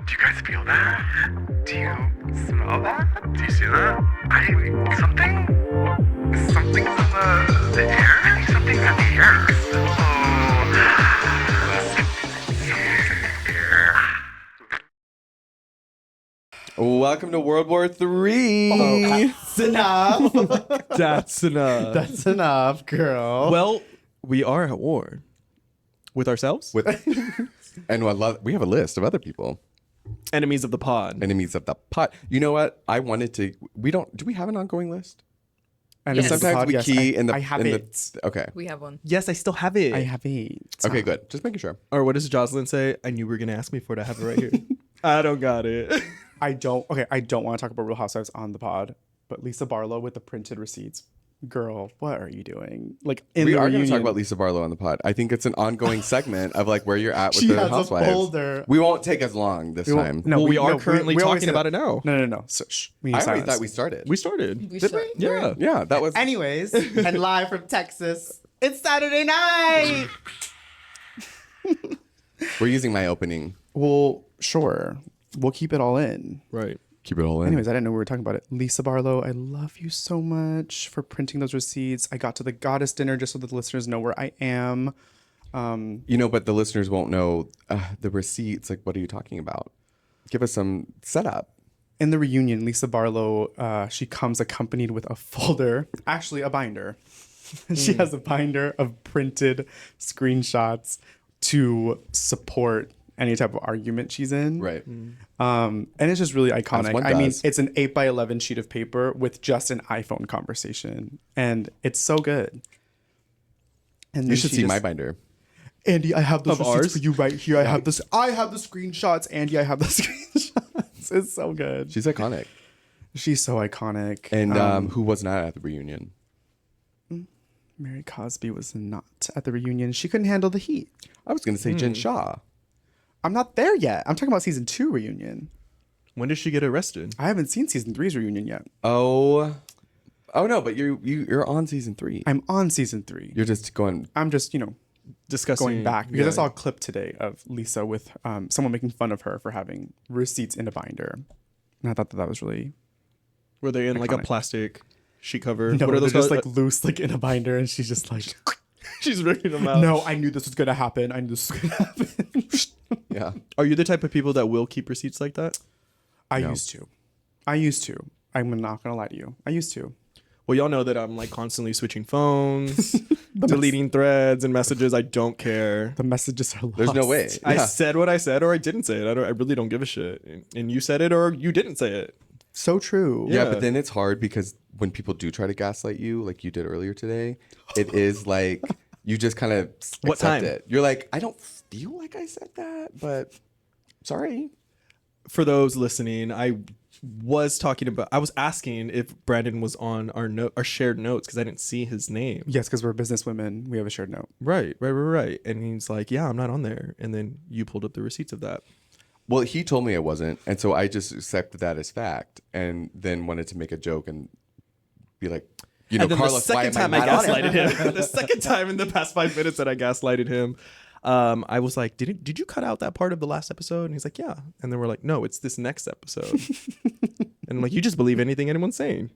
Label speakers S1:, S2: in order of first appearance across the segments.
S1: Do you guys feel that? Do you smell that? Do you see that? Something's in the air? Something's in the air.
S2: Welcome to World War III.
S3: That's enough.
S4: That's enough.
S3: That's enough, girl.
S4: Well, we are at war with ourselves,
S2: And we have a list of other people.
S4: enemies of the pod.
S2: Enemies of the pot. You know what? I wanted to. Do we have an ongoing list?
S3: And
S5: Yes.
S2: Sometimes we key in the.
S3: I have
S2: in
S3: it.
S2: Okay.
S5: We have one.
S4: Yes, I still have it.
S3: I have it.
S2: Okay, good. Just making sure.
S4: Or what does Jocelyn say? I knew we were gonna ask me for it. I have it right here. I don't got it.
S3: I don't want to talk about Real Housewives on the pod, but Lisa Barlow with the printed receipts. Girl, what are you doing? Like in
S2: We
S3: the
S2: are going to
S3: reunion.
S2: talk about Lisa Barlow on the pod. I think it's an ongoing segment of like where you're at with
S3: She
S2: the
S3: has a
S2: housewives.
S3: folder.
S2: We won't take as long this time.
S3: No,
S4: we are
S3: no,
S4: currently
S3: we always
S4: talking
S3: say
S4: about
S3: that.
S4: it now.
S3: No. So, shh. We need
S2: I already
S3: silence.
S2: thought we started.
S4: We started.
S2: Did we?
S4: Yeah.
S2: Yeah, that was.
S3: Anyways, and live from Texas, it's Saturday night.
S2: We're using my opening.
S3: Well, sure. We'll keep it all in.
S4: Right.
S2: Keep it all in.
S3: Anyways, I didn't know we were talking about it. Lisa Barlow, I love you so much for printing those receipts. I got to the goddess dinner just so the listeners know where I am.
S2: But the listeners won't know the receipts. Like, what are you talking about? Give us some setup.
S3: In the reunion, Lisa Barlow, she comes accompanied with a folder, actually a binder. She has a binder of printed screenshots to support any type of argument she's in.
S2: Right.
S3: And it's just really iconic.
S2: one
S3: I mean,
S2: does.
S3: it's an 8x11 sheet of paper with just an iPhone conversation. And it's so good. And
S2: You
S3: then
S2: should
S3: she
S2: see
S3: just-
S2: my binder.
S3: Andy, I have those
S4: Of
S3: receipts
S4: ours?
S3: for you right here. I have the screenshots. Andy, I have the screenshots. It's so good.
S2: She's iconic.
S3: She's so iconic.
S2: And who was not at the reunion?
S3: Mary Cosby was not at the reunion. She couldn't handle the heat.
S2: I was going to say Jen Shaw.
S3: I'm not there yet. I'm talking about season 2 reunion.
S4: When did she get arrested?
S3: I haven't seen season 3's reunion yet.
S2: Oh no! But you're on season 3.
S3: I'm on season 3.
S2: You're just going.
S3: I'm just,
S4: Discussing
S3: going back because I
S4: yeah.
S3: saw a clip today of Lisa with someone making fun of her for having receipts in a binder. And I thought that was really...
S4: Were they in like a
S3: Iconic.
S4: plastic sheet cover?
S3: No,
S4: what are
S3: they're
S4: those
S3: just
S4: called?
S3: like loose, like in a binder. And she's just like...
S4: She's ripping them out.
S3: No, I knew this was going to happen.
S2: Yeah.
S4: Are you the type of people that will keep receipts like that?
S3: I
S2: No.
S3: used to. I'm not going to lie to you. I used to.
S4: Well, y'all know that I'm like constantly switching phones, deleting threads and messages. I don't care.
S3: The messages are lost.
S2: There's no way.
S4: I
S2: Yeah.
S4: said what I said, or I didn't say it. I really don't give a shit. And you said it, or you didn't say it.
S3: So true.
S2: Yeah,
S4: Yeah.
S2: but then it's hard because when people do try to gaslight you, like you did earlier today, it is like you just kind of
S4: What
S2: accept
S4: time?
S2: it. You're like, I don't feel like I said that, but sorry.
S4: For those listening, I was asking if Brandon was on our shared notes because I didn't see his name.
S3: Yes, because we're business women. We have a shared note.
S4: Right. And he's like, yeah, I'm not on there. And then you pulled up the receipts of that.
S2: Well, he told me I wasn't, and so I just accepted that as fact, and then wanted to make a joke and be like,
S4: And then
S2: Carlos,
S4: the
S2: why
S4: second
S2: am
S4: time I
S2: not on it?
S4: gaslighted him, the second time in the past 5 minutes that I gaslighted him, I was like, did you cut out that part of the last episode? And he's like, yeah. And then we're like, no, it's this next episode. And I'm like, you just believe anything anyone's saying.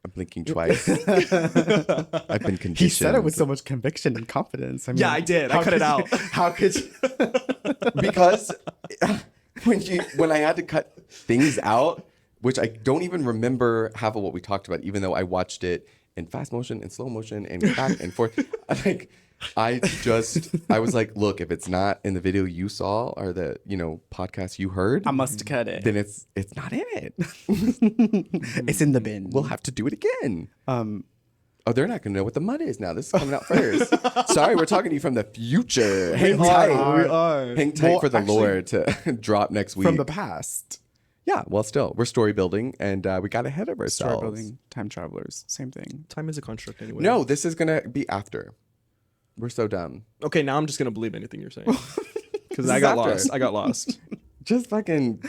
S2: I'm blinking twice. I've been conditioned.
S3: He said it with so much conviction and confidence. I mean,
S4: Yeah, I did. I
S3: how
S4: cut it
S3: could
S4: out.
S3: you- How could you?
S2: because when I had to cut things out, which I don't even remember half of what we talked about, even though I watched it in fast motion and slow motion and back and forth. I was like, look, if it's not in the video you saw or the podcast you heard,
S3: I must cut it.
S2: then it's not in it.
S3: It's in the bin.
S2: We'll have to do it again. Oh, they're not gonna know what the mud is now. This is coming out first. Sorry, we're talking to you from the future. Hang tight.
S4: We are.
S2: Hang tight
S3: Well,
S2: for the
S3: actually,
S2: lore to drop next week.
S3: from the past.
S2: Yeah, well, still, we're story building, and we got ahead of ourselves.
S3: Story building, time travelers, same thing.
S4: Time is a construct anyway.
S2: No, this is gonna be after. We're so dumb.
S4: Okay, now I'm just going to believe anything you're saying. Because
S2: This
S4: I
S2: is
S4: got
S2: after.
S4: lost. I got lost.
S2: Just fucking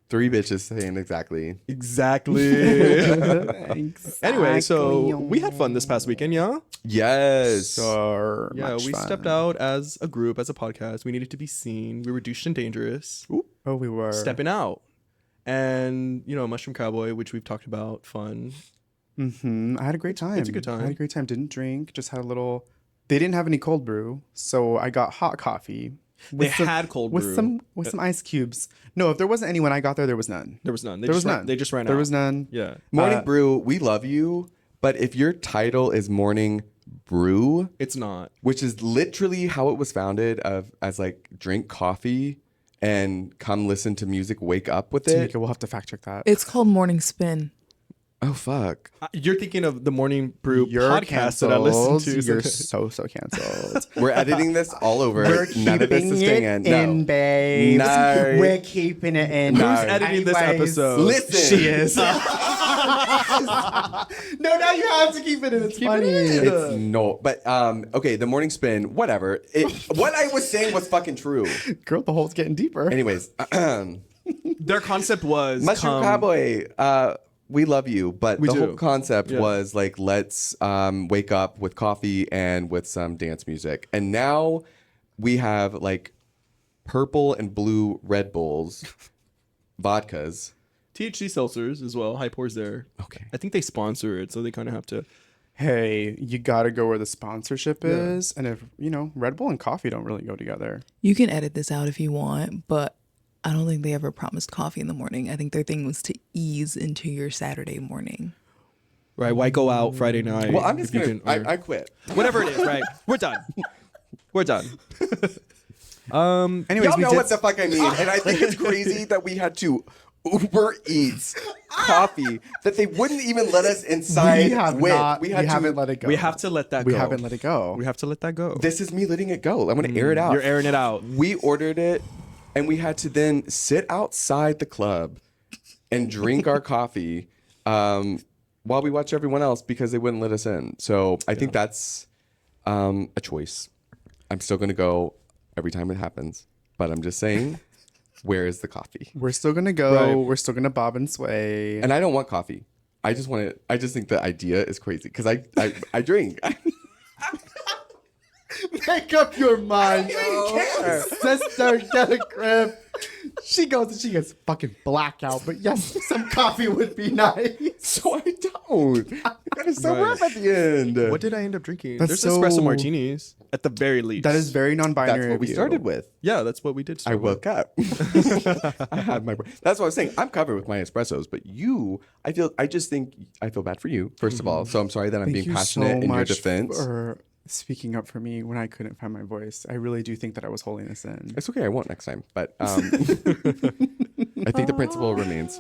S2: 3 bitches saying exactly.
S4: Exactly. Anyway, so we had fun this past weekend, yeah?
S2: Yes.
S4: Yeah, we stepped out as a group, as a podcast. We needed to be seen. We were douched and dangerous.
S2: Ooh.
S3: Oh, we were.
S4: stepping out. And, Mushroom Cowboy, which we've talked about, fun.
S3: I had a great time.
S4: It's a good time.
S3: I had a great time. Didn't drink. Just had a little. They didn't have any cold brew, so I got hot coffee.
S4: They had cold brew.
S3: With some ice cubes. No, if there wasn't any when I got there was none.
S4: There was none.
S3: There was none.
S4: They just ran out.
S3: There was none.
S4: Yeah.
S2: Morning Brew, we love you, but if your title is Morning Brew,
S4: It's not.
S2: which is literally how it was founded as like drink coffee and come listen to music, wake up with it.
S3: Tamika, we'll have to fact check that.
S5: It's called Morning Spin.
S2: Oh fuck.
S4: You're thinking of the Morning Brew
S3: You're
S4: podcast
S3: canceled.
S4: that I listened to.
S3: You're so canceled.
S2: We're editing this all over.
S3: We're
S2: None of this
S3: keeping
S2: is
S3: it
S2: staying in.
S3: in, babes.
S2: No.
S3: We're keeping it in.
S2: No.
S4: Who's editing this
S3: Anyways,
S4: episode?
S2: Listen.
S3: She is. No, now you have to keep it in. It's funny.
S2: It's no, but okay, the morning spin, whatever. What I was saying was fucking true.
S3: Girl, the hole's getting deeper.
S2: Anyways,
S4: Their concept was
S2: Mushroom Cowboy, we love you, but
S4: We
S2: the
S4: do.
S2: whole concept
S4: Yeah.
S2: was like, let's wake up with coffee and with some dance music. And now we have like purple and blue Red Bulls, vodkas.
S4: THC seltzers as well. High pours there.
S2: Okay.
S4: I think they sponsor it, so they kind of have to.
S3: Hey, you gotta go where the sponsorship is. And if, Red Bull and coffee don't really go together.
S5: You can edit this out if you want, but I don't think they ever promised coffee in the morning. I think their thing was to ease into your Saturday morning.
S4: Right. Why go out Friday night?
S2: Well, I'm just
S4: if you
S2: gonna.
S4: can-
S2: I quit.
S4: whatever it is. Right. We're done. We're done.
S3: Anyways,
S2: Y'all
S3: we
S2: know
S3: did
S2: what the fuck I mean, and I think it's crazy that we had to Uber Eats coffee that they wouldn't even let us inside.
S3: we have
S2: with.
S3: not.
S2: We
S3: We
S2: had to.
S3: haven't let it go.
S4: We have to let that
S3: We
S4: go.
S3: haven't let it go.
S4: We have to let that go.
S2: This is me letting it go. I'm gonna air it out.
S4: You're airing it out.
S2: We ordered it, and we had to then sit outside the club and drink our coffee while we watch everyone else because they wouldn't let us in. So I think that's a choice. I'm still gonna go every time it happens, but I'm just saying, where is the coffee?
S3: We're still gonna go.
S4: Right.
S3: We're still gonna bob and sway.
S2: And I don't want coffee. I just want to. I just think the idea is crazy because I drink.
S3: Make up your mind,
S2: care.
S3: sister. Get a grip. She goes and she gets fucking blackout. But yes, some coffee would be nice.
S2: So I don't. It's so
S4: Right.
S2: rough at the end.
S4: What did I end up drinking?
S3: That's
S4: There's espresso
S3: so-
S4: martinis at the very least.
S3: That is very non-binary.
S2: That's what we
S3: of you.
S2: started with.
S4: Yeah, that's what we did.
S2: I
S4: start with.
S2: woke up. I had my. That's what I was saying. I'm covered with my espressos, but you, I just think I feel bad for you. First of all, so I'm sorry that I'm
S3: Thank
S2: being
S3: you
S2: passionate
S3: so
S2: in your
S3: much
S2: defense.
S3: for speaking up for me when I couldn't find my voice. I really do think that I was holding this in.
S2: It's okay. I won't next time, but I think the principle remains.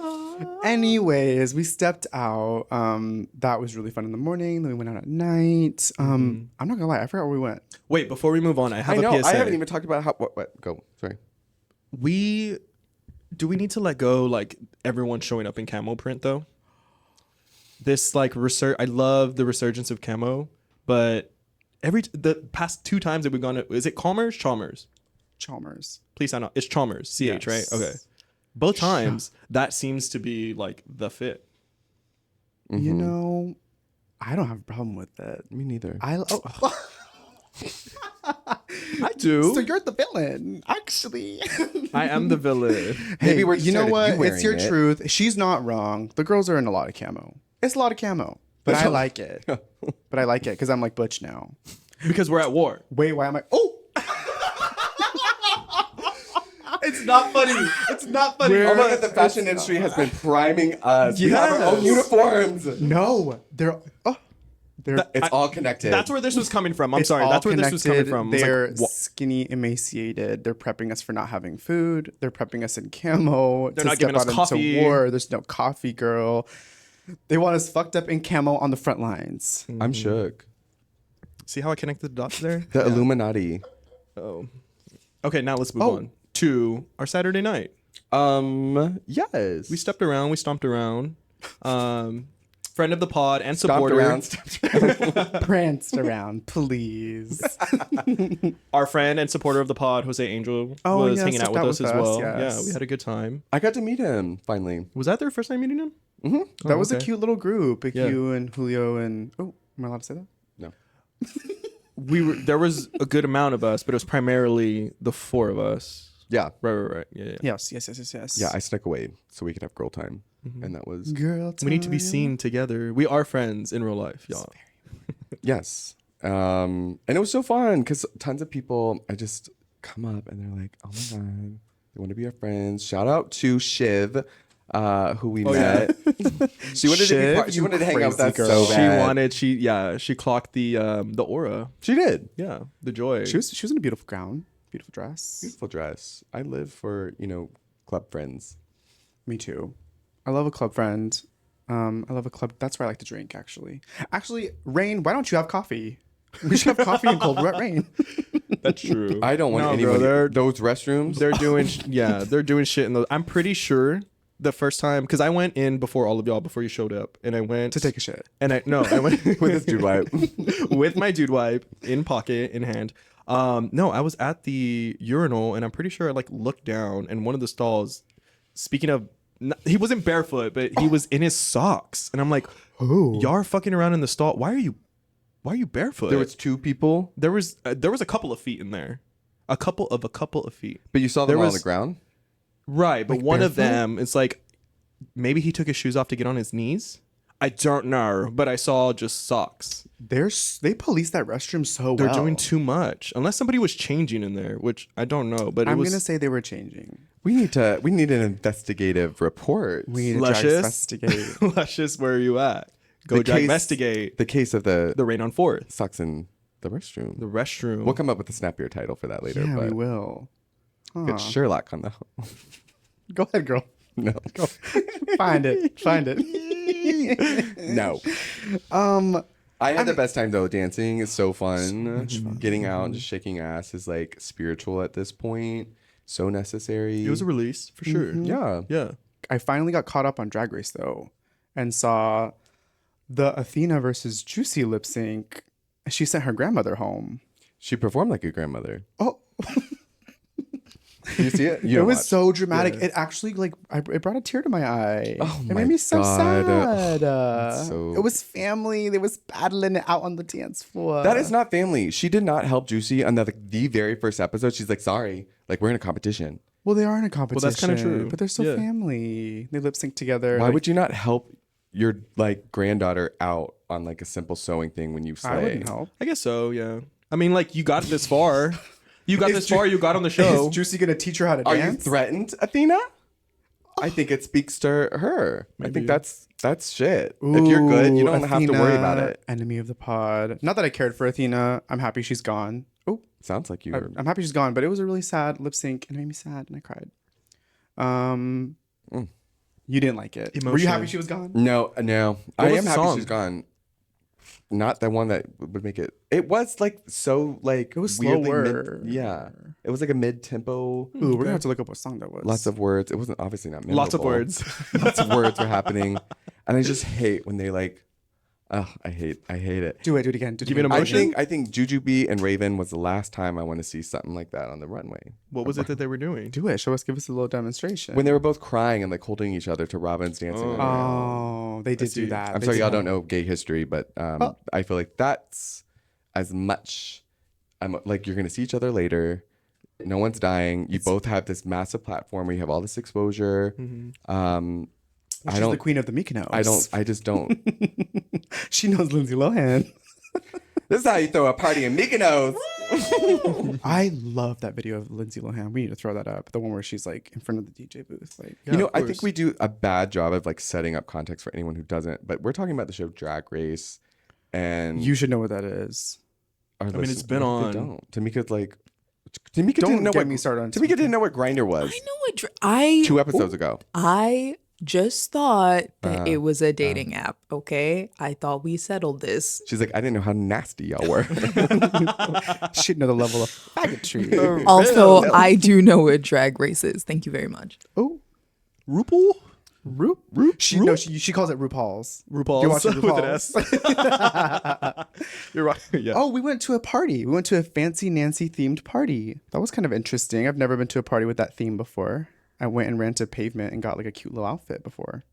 S3: Anyways, we stepped out. That was really fun in the morning. Then we went out at night. I'm not gonna lie, I forgot where we went.
S4: Wait, before we move on, I
S2: I
S4: have
S2: know.
S4: a PSA.
S2: I haven't even talked about how. What? Go. Sorry.
S4: Do we need to let go like everyone showing up in camo print though? This like I love the resurgence of camo, but the past 2 times that we've gone to, is it Chalmers?
S3: Chalmers.
S4: Please sign off. It's Chalmers. CH,
S3: Yes.
S4: right? Okay. Both times that seems to be like the fit.
S3: You know, I don't have a problem with it.
S2: Me neither.
S3: I
S4: do.
S3: So you're the villain, actually.
S4: I am the villain.
S2: Maybe
S3: Hey,
S2: we're just
S3: you know
S2: tired of
S3: what?
S2: you
S3: It's your
S2: wearing it.
S3: truth. She's not wrong. The girls are in a lot of camo. It's a lot of camo, but I like it. But I like it because I'm like Butch now.
S4: Because we're at war.
S3: Wait, why am I? Oh, it's not funny. It's not funny.
S2: Oh my God, the fashion industry has been priming us. We have our own
S3: Yes.
S2: uniforms.
S3: No, they're
S2: It's all connected.
S4: That's where this was coming from. I'm
S3: it's
S4: sorry.
S3: all
S4: That's where this was coming
S3: connected.
S4: from. I was like,
S3: They're
S4: what?
S3: skinny, emaciated. They're prepping us for not having food. They're prepping us in camo.
S4: They're
S3: to
S4: not giving
S3: step
S4: us
S3: out
S4: coffee.
S3: into war. There's no coffee, girl. They want us fucked up in camo on the front lines.
S2: I'm shook.
S4: See how I connected the dots there?
S2: The Illuminati.
S4: Oh. Okay, now let's move
S3: Oh.
S4: on to our Saturday night.
S2: Yes.
S4: We stepped around, we stomped around. Friend of the pod and
S2: stomped
S4: supporter.
S2: around. Stomped around.
S3: Pranced around, please.
S4: Our friend and supporter of the pod, Jose Angel,
S3: Oh,
S4: was
S3: yeah,
S4: hanging out
S3: stepped
S4: with
S3: out
S4: us
S3: with
S4: as
S3: us,
S4: well.
S3: yes.
S4: Yeah, we had a good time.
S2: I got to meet him finally.
S4: Was that their first time meeting him?
S3: That was a
S4: okay.
S3: cute little group. Like
S4: Yeah.
S3: you and Julio and am I allowed to say that?
S2: No.
S4: There was a good amount of us, but it was primarily the 4 of us.
S2: Yeah.
S4: Right. Yeah.
S3: Yes.
S2: Yeah, I snuck away so we could have girl time. And that was
S3: Girl
S4: We need to be
S3: time.
S4: seen together. We are friends in real life, y'all.
S2: yes. And it was so fun because tons of people I just come up and they're like, oh my God, they want to be our friends. Shout out to Shiv, who we met. She wanted to be part, she wanted to hang out with us so bad.
S4: She clocked the aura.
S2: She did.
S4: Yeah, the joy.
S3: She was in a beautiful gown, beautiful dress.
S2: Beautiful dress. I live for, club friends.
S3: Me too. I love a club friend. I love a club. That's where I like to drink, actually. Actually, Rain, why don't you have coffee? We should have coffee in Cold Wet Rain.
S4: That's true.
S2: I don't want anyone. Those restrooms.
S4: They're doing they're doing shit in those. I'm pretty sure the first time, because I went in before all of y'all, before you showed up, and I went
S3: To take a shit.
S4: And I went
S2: with this dude wipe.
S4: with my dude wipe in pocket, in hand. No, I was at the urinal, and I'm pretty sure I looked down, and one of the stalls, speaking of, he wasn't barefoot, but he was in his socks, and I'm like, y'all are fucking around in the stall. Why are you barefoot?
S2: There was two people,
S4: There was a couple of feet in there, a couple of feet.
S2: but you saw them all on the ground.
S4: Right, but one of
S3: barefoot?
S4: them, it's like maybe he took his shoes off to get on his knees. I don't know, but I saw just socks.
S3: They police that restroom so
S4: They're
S3: well.
S4: doing too much, unless somebody was changing in there, which I don't know. But
S3: I'm gonna say they were changing.
S2: We need an investigative report.
S3: We need to
S4: Luscious.
S3: investigate.
S4: Luscious, where are you at? Go
S2: The case-
S4: investigate
S2: the case of the
S4: rain on 4th,
S2: socks in the restroom.
S4: the restroom.
S2: We'll come up with a snappier title for that later.
S3: Yeah,
S2: but
S3: we will.
S2: get Sherlock on the.
S3: Go ahead, girl.
S2: No.
S3: Find it.
S2: No. I had the best time though. Dancing is so fun. Getting out and just shaking ass is like spiritual at this point. So necessary.
S4: It was a release for sure.
S2: Yeah.
S4: Yeah.
S3: I finally got caught up on Drag Race though, and saw the Athena versus Juicy lip sync. She sent her grandmother home.
S2: She performed like a grandmother.
S3: Oh,
S2: You see it?
S3: it
S2: You
S3: was so dramatic. It actually it brought a tear to my eye.
S2: Oh
S3: it
S2: my
S3: made me so
S2: God.
S3: sad.
S2: So-
S3: It was family. They was battling it out on the dance floor.
S2: That is not family. She did not help Juicy on the very first episode. She's like, sorry, like we're in a competition.
S3: Well, they are in a competition.
S4: that's kinda true.
S3: But they're still
S4: Yeah.
S3: family. They lip sync together.
S2: Why would you not help your like granddaughter out on like a simple sewing thing when you slay?
S3: I wouldn't help.
S4: I guess so. Yeah. I mean, you got this far. You got this far. You got on the show.
S3: Is Juicy gonna teach her how to
S2: Are you
S3: dance?
S2: threatened, Athena? I think it speaks to her. I think that's shit. If you're good, you don't have to worry about
S3: Athena,
S2: it.
S3: Enemy of the pod. Not that I cared for Athena. I'm happy she's gone. Oh,
S2: Sounds like you were.
S3: I'm happy she's gone. But it was a really sad lip sync, and it made me sad, and I cried. You didn't like it. Were you happy
S4: Emotion.
S3: she was gone?
S2: No. I
S4: was
S2: am
S4: the
S2: happy
S4: song?
S2: she's gone. Not the one that would make it. It was like so like
S3: It was
S2: weirdly
S3: slower.
S2: yeah, it was like a mid tempo.
S3: Ooh, we're gonna have to look up what song that was.
S2: Lots of words. It wasn't obviously not
S4: Lots of
S2: memorable.
S4: words.
S2: Lots of words were happening, and I just hate when they like. Oh, I hate it.
S3: Do it again. Do it
S4: Give it
S3: again.
S4: a
S2: I
S4: Emotion?
S2: think Jujubee and Raven was the last time I want to see something like that on the runway.
S4: What was it that they were doing?
S3: Do it. Show us. Give us a little demonstration.
S2: When they were both crying and like holding each other to Robin's dancing. on the ground.
S3: Oh, they did
S4: see.
S3: do that.
S2: I'm
S3: They
S2: sorry,
S3: did
S2: y'all
S3: that.
S2: don't know gay history, but I feel like that's as much. I'm like you're gonna see each other later. No one's dying. You both have this massive platform where you have all this exposure.
S3: She's
S2: I don't.
S3: the queen of the Mykonos.
S2: I just don't.
S3: She knows Lindsay Lohan.
S2: This is how you throw a party in Mykonos.
S3: I love that video of Lindsay Lohan. We need to throw that up. The one where she's like in front of the DJ booth. Like,
S2: You know,
S4: of
S2: I think
S4: course.
S2: we do a bad job of like setting up context for anyone who doesn't. But we're talking about the show Drag Race, and
S3: you should know what that is.
S2: our
S4: mean, it's
S2: listeners-
S4: been
S2: they
S4: on.
S2: Don't. Tamika's like. Tamika
S3: Don't
S2: didn't know
S3: get
S2: what
S3: me started on
S2: Tamika didn't know what Grinder was
S5: I know what
S2: 2 episodes ago.
S5: I just thought that it was a dating app. Okay, I thought we settled this.
S2: She's like, I didn't know how nasty y'all were.
S3: She'd know the level of faggotry.
S5: Also, I do know what Drag Race is. Thank you very much.
S3: Oh,
S4: RuPaul?
S3: She calls it RuPaul's.
S4: RuPaul's
S3: You're watching
S4: with an
S3: RuPaul's.
S4: S. You're right. Yeah.
S3: Oh, we went to a party. We went to a fancy Nancy themed party. That was kind of interesting. I've never been to a party with that theme before. I went and ran to Pavement and got like a cute little outfit before.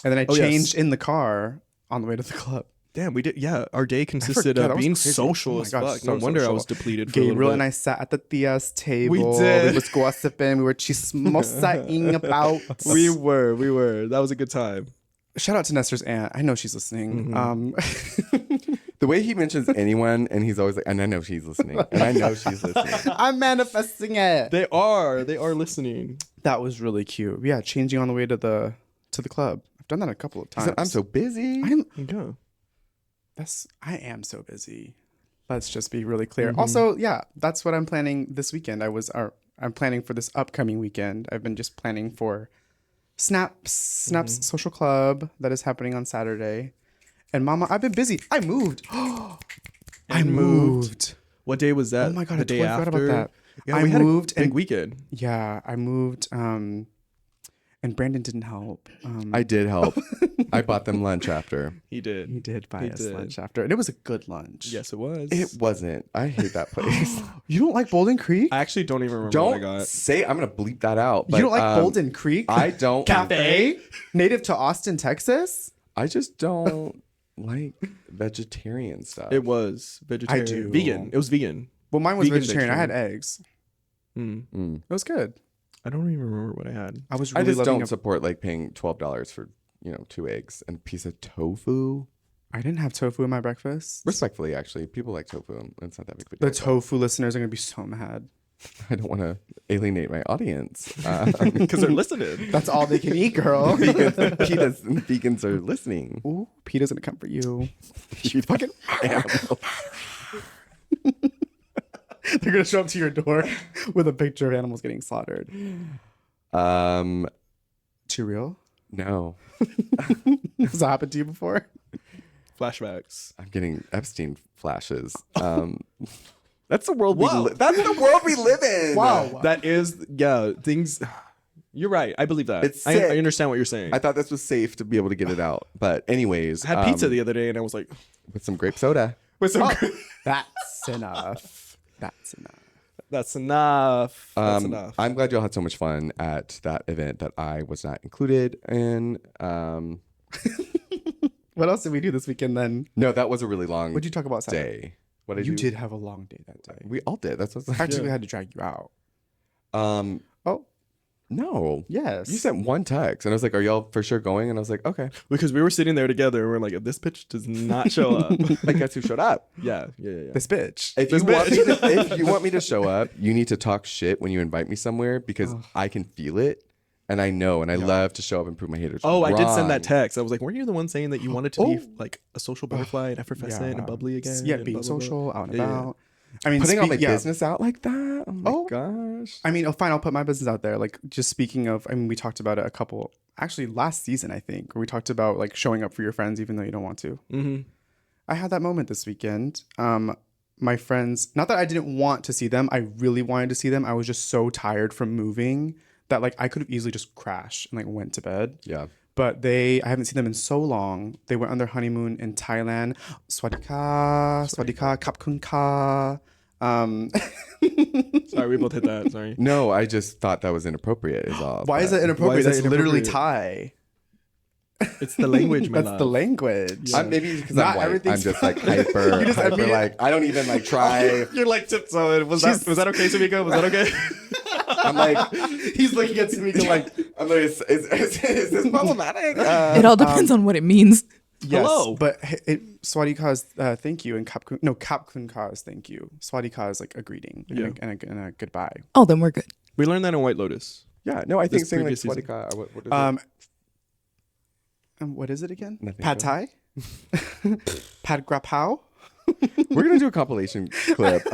S3: And then I
S4: yes.
S3: changed in the car on the way to the club.
S4: Damn, we did. Yeah, our day consisted
S3: forgot,
S4: of
S3: that was
S4: being
S3: crazy.
S4: social
S3: Oh my
S4: as
S3: God,
S4: fuck.
S3: so
S4: No wonder I
S3: social.
S4: was depleted. For
S3: Gabriel
S4: a
S3: and
S4: little
S3: I sat at the Tia's table.
S4: We did.
S3: We was gossiping. We were chismosaing about.
S4: bit. We were. That was a good time.
S3: Shout out to Nestor's aunt. I know she's listening.
S2: The way he mentions anyone, and he's always like, and I know she's listening, and I know she's listening.
S3: I'm manifesting it.
S4: They are listening.
S3: That was really cute. Yeah, changing on the way to the club. I've done that a couple of
S2: He
S3: times.
S2: said, I'm so busy.
S4: Yeah.
S3: I am so busy. Let's just be really clear. Also, yeah, that's what I'm planning this weekend. I'm planning for this upcoming weekend. I've been just planning for Snap's social club that is happening on Saturday. And Mama, I've been busy. I moved. I moved.
S4: What day was that?
S3: Oh my God,
S4: the
S3: I
S4: day
S3: totally
S4: after.
S3: forgot about that.
S4: Yeah,
S3: I
S4: we
S3: moved
S4: had a big
S3: and-
S4: weekend.
S3: Yeah, I moved. And Brandon didn't help.
S2: I did help. I bought them lunch after.
S4: He did.
S3: He did buy
S4: He
S3: us
S4: did.
S3: lunch after, and it was a good lunch.
S4: Yes, it was.
S2: It wasn't. I hate that place.
S3: You don't like Bolden Creek?
S4: I actually don't even remember what I
S2: Don't
S4: got.
S2: say. I'm gonna bleep that out. But,
S3: You don't like Bolden Creek?
S2: I don't.
S3: Cafe? Native to Austin, Texas?
S2: I just don't like vegetarian stuff.
S4: It was vegetarian.
S3: do.
S4: Vegan. It was vegan.
S3: Well, mine was
S4: Vegan
S3: vegetarian. I had eggs.
S4: Mm.
S3: It was good.
S4: I don't even remember what I had.
S3: I was
S2: I
S3: really
S2: just
S3: loving
S2: don't support like paying $12 for 2 eggs and a piece of tofu.
S3: I didn't have tofu in my breakfast.
S2: Respectfully, actually, people like tofu, and it's not that big of a
S3: The
S2: deal.
S3: tofu listeners are going to be so mad.
S2: I don't want to alienate my audience.
S4: Because they're listening.
S3: That's all they can eat, girl.
S2: Vegans are listening.
S3: Ooh, PETA's going to come for you.
S2: You fucking animal.
S3: They're going to show up to your door with a picture of animals getting slaughtered. Too real?
S2: No,
S3: Has that happened to you before?
S4: Flashbacks.
S2: I'm getting Epstein flashes. That's the world
S4: Whoa.
S2: That's the world we live in.
S3: Wow.
S4: That is, things. You're right. I believe that.
S2: It's
S4: I
S2: sick.
S4: understand what you're saying.
S2: I thought this was safe to be able to get it out, but anyways,
S4: I had pizza the other day and I was like,
S2: with some grape soda.
S3: With some That's enough. That's enough.
S4: that's enough. That's enough.
S2: I'm glad y'all had so much fun at that event that I was not included in.
S3: What else did we do this weekend then?
S2: No, that was a really long
S3: What'd you talk about Saturday?
S2: day. What did
S3: You
S2: you
S3: did have a long day that day.
S2: We all did. That's what's
S3: Actually, we had to drag you out.
S2: Oh no.
S3: Yes.
S2: You sent one text and I was like, "Are y'all for sure going?" And I was like, "Okay."
S4: Because we were sitting there together and we're like, if this bitch does not show up.
S2: Like, guess who showed up?
S4: yeah.
S3: This bitch.
S2: If you want me to show up, you need to talk shit when you invite me somewhere because I can feel it and I know and I love to show up and prove my haters.
S4: Oh, I did send
S2: wrong.
S4: that text. I was like, weren't you the one saying that you wanted to be like a social butterfly and effervescent and bubbly again?
S3: Yeah,
S4: and
S3: being
S4: blah, blah, blah?
S3: social, out and
S4: Yeah,
S3: about. I mean,
S2: Putting all my business out like that? Oh my gosh.
S3: I mean, fine, I'll put my business out there. Like, just speaking of, I mean, we talked about it actually last season, I think, where we talked about like showing up for your friends even though you don't want to.
S4: Mm-hmm.
S3: I had that moment this weekend. My friends, not that I didn't want to see them, I really wanted to see them. I was just so tired from moving that like I could have easily just crashed and like went to bed.
S2: Yeah.
S3: But I haven't seen them in so long. They went on their honeymoon in Thailand. Swadika, Kapkun Ka.
S4: Sorry, we both hit that. Sorry.
S2: No, I just thought that was inappropriate is all.
S3: Why is
S2: but-
S3: it inappropriate?
S4: Why is
S3: That's
S4: that
S3: literally
S4: inappropriate?
S3: Thai.
S4: It's the language, my
S3: That's
S4: love.
S3: the language.
S2: Maybe because
S3: Not
S2: I'm white. I'm
S3: everything's
S2: just like hyper, like I don't even like try.
S4: You're like tiptoeing. Was that okay, Tamika? Was that okay?
S2: I'm like,
S3: He's looking at Tamika like,
S2: I'm like, is this problematic?
S5: It all depends on what it means.
S3: yes,
S4: Hello.
S3: but Swadika is thank you, and Kapkun Ka is thank you. Swadika is like a greeting and a goodbye.
S5: Oh, then we're good.
S4: We learned that in White Lotus.
S2: Yeah, no, I think
S4: This
S2: saying like
S4: previous season.
S2: Swadika, what is it?
S3: And what is it again?
S2: Nothing.
S3: Pad Thai? Pad Grapao?
S2: We're gonna do a compilation clip.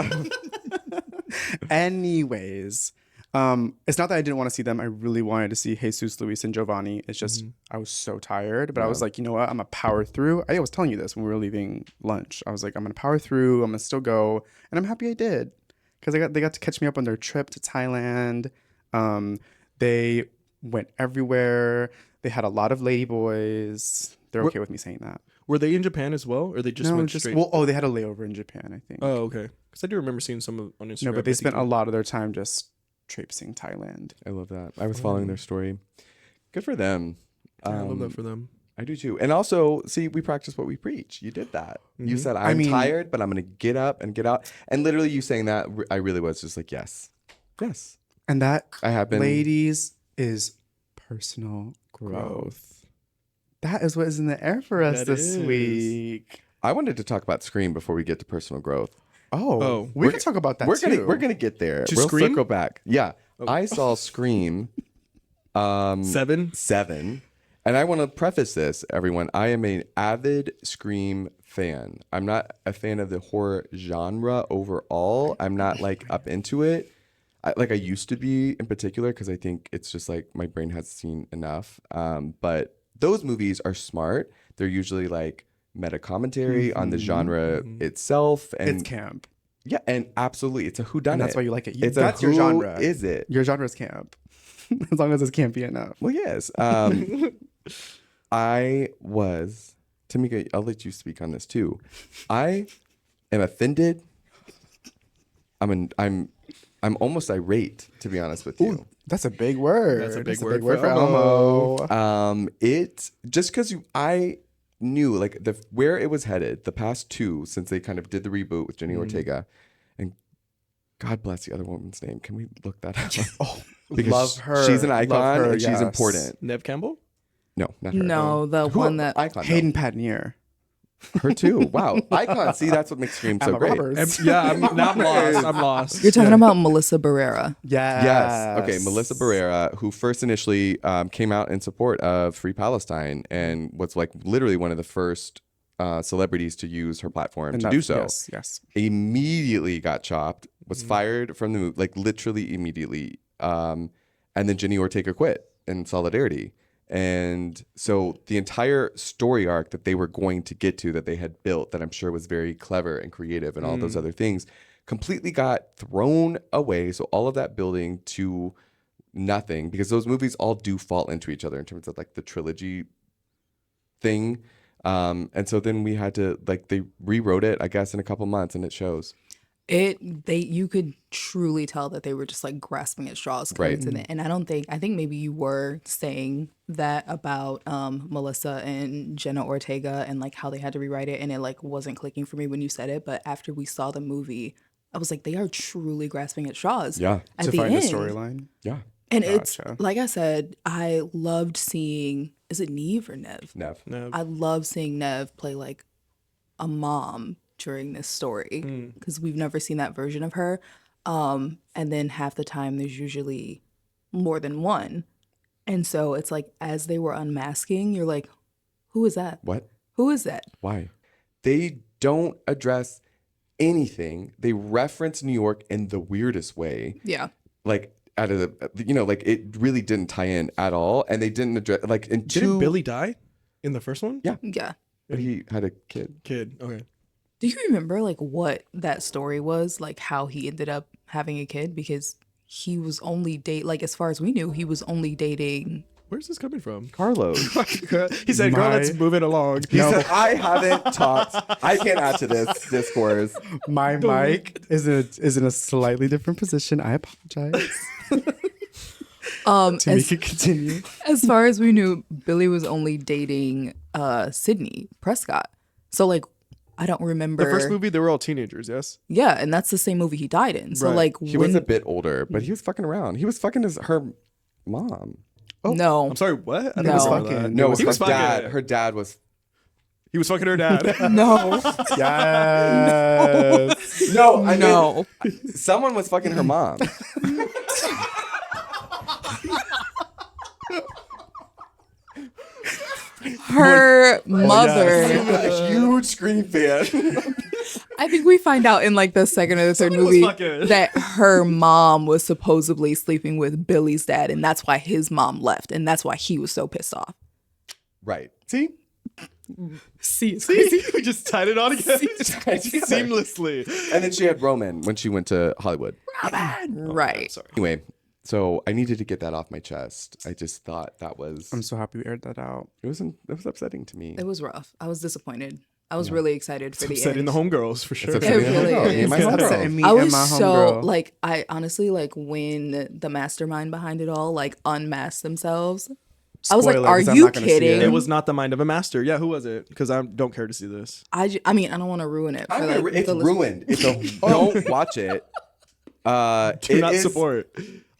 S3: Anyways, it's not that I didn't want to see them. I really wanted to see Jesus, Luis, and Giovanni. It's just I was so tired, but I was like, you know what? I'm gonna power through. I was telling you this when we were leaving lunch. I was like, I'm gonna power through. I'm gonna still go, and I'm happy I did because they got to catch me up on their trip to Thailand. They went everywhere. They had a lot of lady boys. They're okay with me saying that.
S4: Were they in Japan as well, or they just went straight?
S3: They had a layover in Japan, I think.
S4: Oh, okay. Because I do remember seeing some on Instagram.
S3: No, but they spent a lot of their time just traipsing Thailand.
S2: I love that. I was following their story. Good for them.
S4: I love that for them.
S2: I do too. And also, see, we practice what we preach. You did that. You said, I'm
S3: mean-
S2: tired, but I'm going to get up and get out. And literally you saying that, I really was just like, yes. Yes.
S3: And that,
S2: I have been.
S3: ladies, is personal growth. That is what is in the air for us
S4: That
S3: this
S4: is.
S3: week.
S2: I wanted to talk about Scream before we get to personal growth.
S3: Oh, we can talk about that
S2: We're
S3: too.
S2: gonna get there.
S4: To
S2: we'll
S4: Scream?
S2: circle back. Yeah. I saw Scream
S4: 7.
S2: 7. And I want to preface this, everyone. I am an avid Scream fan. I'm not a fan of the horror genre overall. I'm not like up into it. I used to be in particular because I think it's just like my brain has seen enough. But those movies are smart. They're usually like meta commentary on the genre itself. And
S3: It's camp.
S2: yeah, and absolutely. It's a whodunit.
S3: And that's why you like it.
S2: It's
S3: That's
S2: a
S3: your
S2: who
S3: genre.
S2: is it?
S3: Your genre is camp. As long as it's campy enough.
S2: Well, yes. I was, Tamika, I'll let you speak on this too. I am offended. I'm almost irate, to be honest with you.
S3: Ooh, that's a big word.
S4: That's a big word for
S3: for Elmo.
S2: It just because I knew like where it was headed the past two since they kind of did the reboot with Jenny Ortega, and God bless the other woman's name. Can we look that up?
S3: Oh,
S2: Because
S3: love her.
S2: she's an
S3: Love
S2: icon
S3: her,
S2: and she's
S3: yes.
S2: important.
S4: Nev Campbell?
S2: No, not her.
S5: No, the
S2: Who-
S5: one that
S2: icon.
S3: Hayden Panettiere.
S2: No. Her too. Wow, icon. See, that's what makes Scream so
S3: Emma
S2: great.
S3: Roberts.
S4: Yeah, I'm lost. I'm lost.
S5: you're talking about Melissa Barrera.
S3: Yes.
S2: Yes. Okay. Melissa Barrera, who first initially came out in support of Free Palestine and was like literally one of the first celebrities to use her platform
S3: And
S2: to
S3: that-
S2: do so.
S3: Yes.
S2: Immediately got chopped, was fired from the movie, like literally immediately. And then Jenny Ortega quit in solidarity. And so the entire story arc that they were going to get to, that they had built, that I'm sure was very clever and creative and all those other things, completely got thrown away. So all of that building to nothing, because those movies all do fall into each other in terms of like the trilogy thing. And so then we had to they rewrote it, I guess, in a couple months, and it shows.
S5: You could truly tell that they were just like grasping at straws coming
S2: Right.
S5: to the, and I think maybe you were saying that about Melissa and Jenna Ortega and like how they had to rewrite it, and it like wasn't clicking for me when you said it, but after we saw the movie, I was like, they are truly grasping at straws.
S2: Yeah.
S5: At
S3: To
S5: the
S3: find
S5: end.
S3: the storyline.
S2: Yeah.
S5: And it's
S3: Gotcha.
S5: like I said, I loved seeing, is it Neve or Nev?
S2: Nev.
S4: Nev.
S5: I love seeing Nev play like a mom during this story because we've never seen that version of her. And then half the time there's usually more than one. And so it's like as they were unmasking, you're like, who is that?
S2: What?
S5: Who is that?
S2: Why? They don't address anything. They reference New York in the weirdest way.
S5: Yeah.
S2: Like out of the, like it really didn't tie in at all. And they didn't address like in
S4: Didn't Billy die in the first one?
S2: Yeah.
S5: Yeah.
S2: But he had a kid.
S4: Kid. Okay.
S5: Do you remember like what that story was? Like how he ended up having a kid? Because he was only like as far as we knew, he was only dating.
S4: Where's this coming from?
S2: Carlos.
S4: He said, "Girl,
S3: My-
S4: let's move it along."
S2: He said, I haven't talked. I can't add to this discourse.
S3: My mic is in a slightly different position. I apologize. Tamika, continue.
S5: As far as we knew, Billy was only dating Sydney Prescott. So like I don't remember
S4: The first movie, they were all teenagers. Yes.
S5: Yeah, and that's the same movie he died in. So
S4: Right.
S5: like
S2: He
S5: when
S2: was a bit older, but he was fucking around. He was fucking her mom.
S5: no.
S4: I'm sorry. What? I
S5: No.
S4: don't remember
S3: Fucking-
S4: that.
S2: No, it was
S4: he was
S2: her
S4: fucking
S2: dad. Her dad was.
S4: He was fucking her dad.
S5: No.
S3: Yes.
S2: No, I
S5: No.
S2: mean, someone was fucking her mom.
S5: Her mother.
S2: I'm a huge Scream fan.
S5: I think we find out in like the second or the third
S4: Someone was
S5: movie
S4: fucking-
S5: that her mom was supposedly sleeping with Billy's dad, and that's why his mom left, and that's why he was so pissed off.
S2: Right. See?
S5: See, it's crazy.
S4: we just tied it on again seamlessly.
S2: And then she had Roman when she went to Hollywood.
S5: Right.
S4: Sorry.
S2: Anyway, so I needed to get that off my chest. I just thought that was
S3: I'm so happy we aired that out.
S2: it was upsetting to me.
S5: It was rough. I was disappointed. I was really excited for the
S4: Upsetting
S5: end.
S4: the homegirls for sure.
S2: upsetting
S5: It really
S2: the homegirl.
S5: is.
S2: My
S3: It's
S2: homegirl.
S3: upsetting me
S5: I
S3: and
S5: was
S3: my
S5: so
S3: homegirl.
S5: like I honestly like when the mastermind behind it all like unmasked themselves. I was like,
S3: Spoiler,
S5: are
S3: 'cause I'm
S5: you
S3: not gonna see
S5: kidding?
S4: It was not the mind of a master. Yeah, who was it? Because I don't care to see this.
S5: I mean, I don't want to ruin it. For
S2: It's
S5: the
S2: ruined. It's a don't watch it.
S4: Do not support.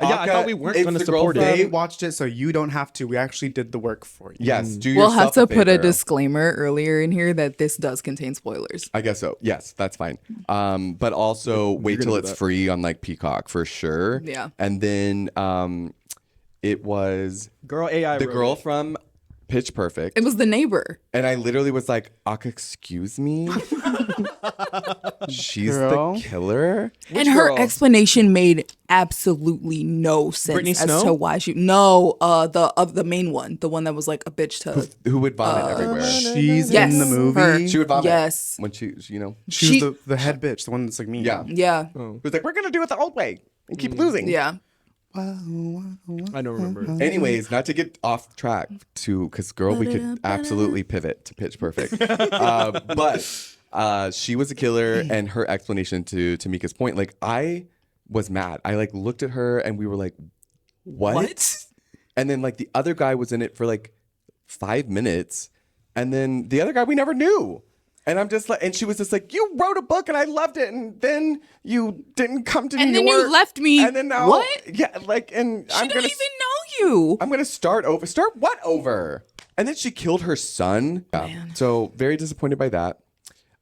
S4: Yeah, I thought we weren't
S2: it's
S4: going to
S2: the girl
S4: support
S2: from-
S4: it.
S3: They watched it, so you don't have to. We actually did the work for you.
S2: Yes, do
S5: We'll have
S2: yourself
S5: to put a
S2: favor.
S5: disclaimer earlier in here that this does contain spoilers.
S2: I guess so. Yes, that's fine. But also wait
S4: gonna
S2: till
S4: do
S2: it's
S4: that.
S2: free on like Peacock for sure.
S5: Yeah.
S2: And then it was
S4: Girl AI.
S2: the
S4: wrote
S2: girl
S4: it.
S2: from Pitch Perfect.
S5: It was the neighbor.
S2: And I literally was like, excuse me? She's
S3: Girl.
S2: the killer?
S5: And her
S4: girl?
S5: explanation made absolutely no sense
S4: Brittany
S5: as
S4: Snow?
S5: to why she. No, the main one, the one that was like a bitch to.
S2: Who would vomit everywhere?
S3: She's
S5: Yes,
S3: in the movie.
S5: her.
S2: She would vomit.
S5: Yes.
S2: When she you know.
S3: She was the head bitch, the one that's like me.
S2: Yeah.
S5: Yeah,
S2: Who was like, we're going to do it the old way and keep losing.
S5: yeah.
S4: I don't remember.
S2: Anyways, not to get off track because girl, we could absolutely pivot to Pitch Perfect. But she was a killer, and her explanation to Tamika's point, like I was mad. I like looked at her, and we were like, "What?" And then like the other guy was in it for like 5 minutes, and then the other guy we never knew. And I'm just like, and she was just like, you wrote a book and I loved it, and then you didn't come to New
S5: And then
S2: York.
S5: you left me.
S2: And then now,
S5: What?
S2: Yeah, like, and
S5: She
S2: I'm
S5: don't
S2: gonna,
S5: even know you.
S2: I'm gonna start over. Start what over? And then she killed her son. Yeah.
S5: Man.
S2: So very disappointed by that.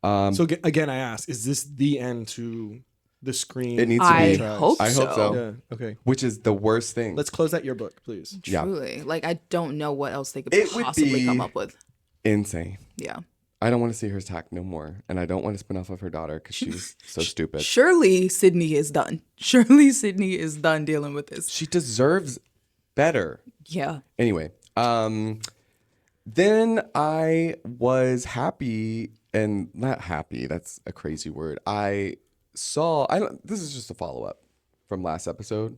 S4: So again, I ask: is this the end to the screen?
S2: It needs to
S5: I
S2: be.
S5: hope
S2: I hope so.
S4: Yeah. Okay.
S2: Which is the worst thing.
S4: Let's close out your book, please.
S2: Yeah.
S5: Truly, like I don't know what else they could
S2: It would
S5: possibly
S2: be-
S5: come up with.
S2: Insane.
S5: Yeah.
S2: I don't want to see her attack no more, and I don't want to spin off of her daughter because she's so stupid.
S5: Surely Sydney is done. Surely Sydney is done dealing with this.
S2: She deserves better.
S5: Yeah.
S2: Anyway, then I was happy, and not happy, that's a crazy word. I saw, this is just a follow-up from last episode.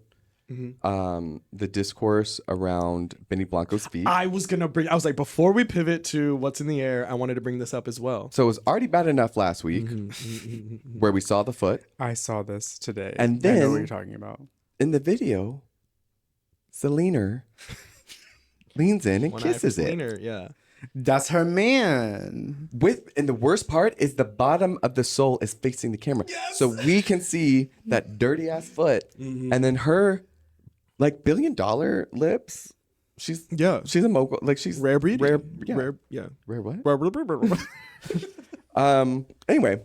S2: The discourse around Benny Blanco's feet.
S4: I was like, before we pivot to what's in the air, I wanted to bring this up as well.
S2: So it was already bad enough last week where we saw the foot.
S3: I saw this today.
S2: And
S3: I know
S2: then-
S3: what you're talking about.
S2: In the video, Selena leans in and
S4: One eye for
S2: kisses it.
S4: Selena, yeah.
S3: That's her man.
S2: And the worst part is the bottom of the sole is facing the camera. So we can see that dirty ass foot. And then her like $1 billion lips. She's a mogul. Like she's
S4: Rare breed?
S2: Rare, yeah.
S4: Rare
S2: what?
S4: what?
S2: Anyway,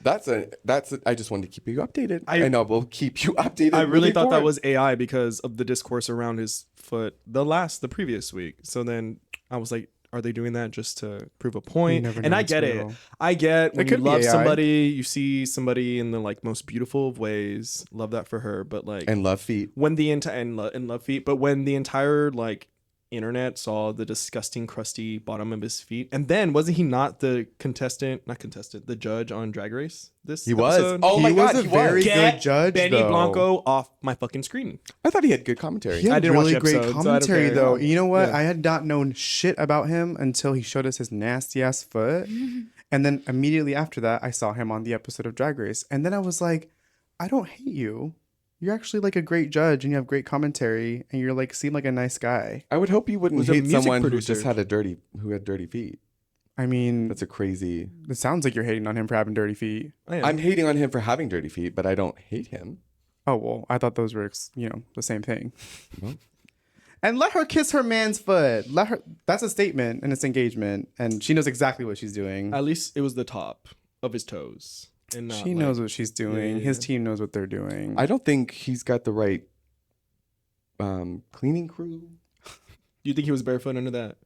S2: that's I just wanted to keep you updated. I know we'll keep you updated.
S4: I really
S2: moving
S4: thought that
S2: forward.
S4: was AI because of the discourse around his foot the previous week. So then I was like, are they doing that just to prove a point?
S3: never
S4: And
S3: know
S4: I
S3: what's
S4: get it.
S3: real.
S4: I get when you
S3: could be
S4: love
S3: AI.
S4: somebody, you see somebody in the like most beautiful of ways. Love that for her. But like
S2: and love feet.
S4: when the entire and love feet, but when the entire like internet saw the disgusting crusty bottom of his feet, and then wasn't he not the the judge on Drag Race this
S2: He was.
S4: episode?
S2: Oh
S3: He
S2: my
S3: was
S2: god,
S3: a
S2: he
S3: very
S2: was.
S3: good judge,
S4: Benny
S3: though.
S4: Blanco off my fucking screen.
S2: I thought he had good commentary.
S3: He had
S4: I didn't watch
S3: really
S4: the
S3: great
S4: episode, so I don't
S3: commentary,
S4: care.
S3: though. You know what?
S4: Yeah.
S3: I had not known shit about him until he showed us his nasty ass foot. And then immediately after that, I saw him on the episode of Drag Race. And then I was like, I don't hate you. You're actually like a great judge and you have great commentary and you're like, seem like a nice guy.
S2: I would hope you wouldn't
S4: Was a
S2: hate
S4: music
S2: someone
S4: producer.
S2: who had dirty feet.
S3: I mean,
S2: That's a crazy.
S3: it sounds like you're hating on him for having dirty feet.
S4: I am.
S2: I'm hating on him for having dirty feet, but I don't hate him.
S3: Oh, well, I thought those were, the same thing.
S2: Well.
S3: And let her kiss her man's foot. Let her. That's a statement and it's engagement. And she knows exactly what she's doing.
S4: At least it was the top of his toes. And not,
S3: She knows what she's doing.
S4: Yeah.
S3: His team knows what they're doing.
S2: I don't think he's got the right cleaning crew.
S4: You think he was barefoot under that?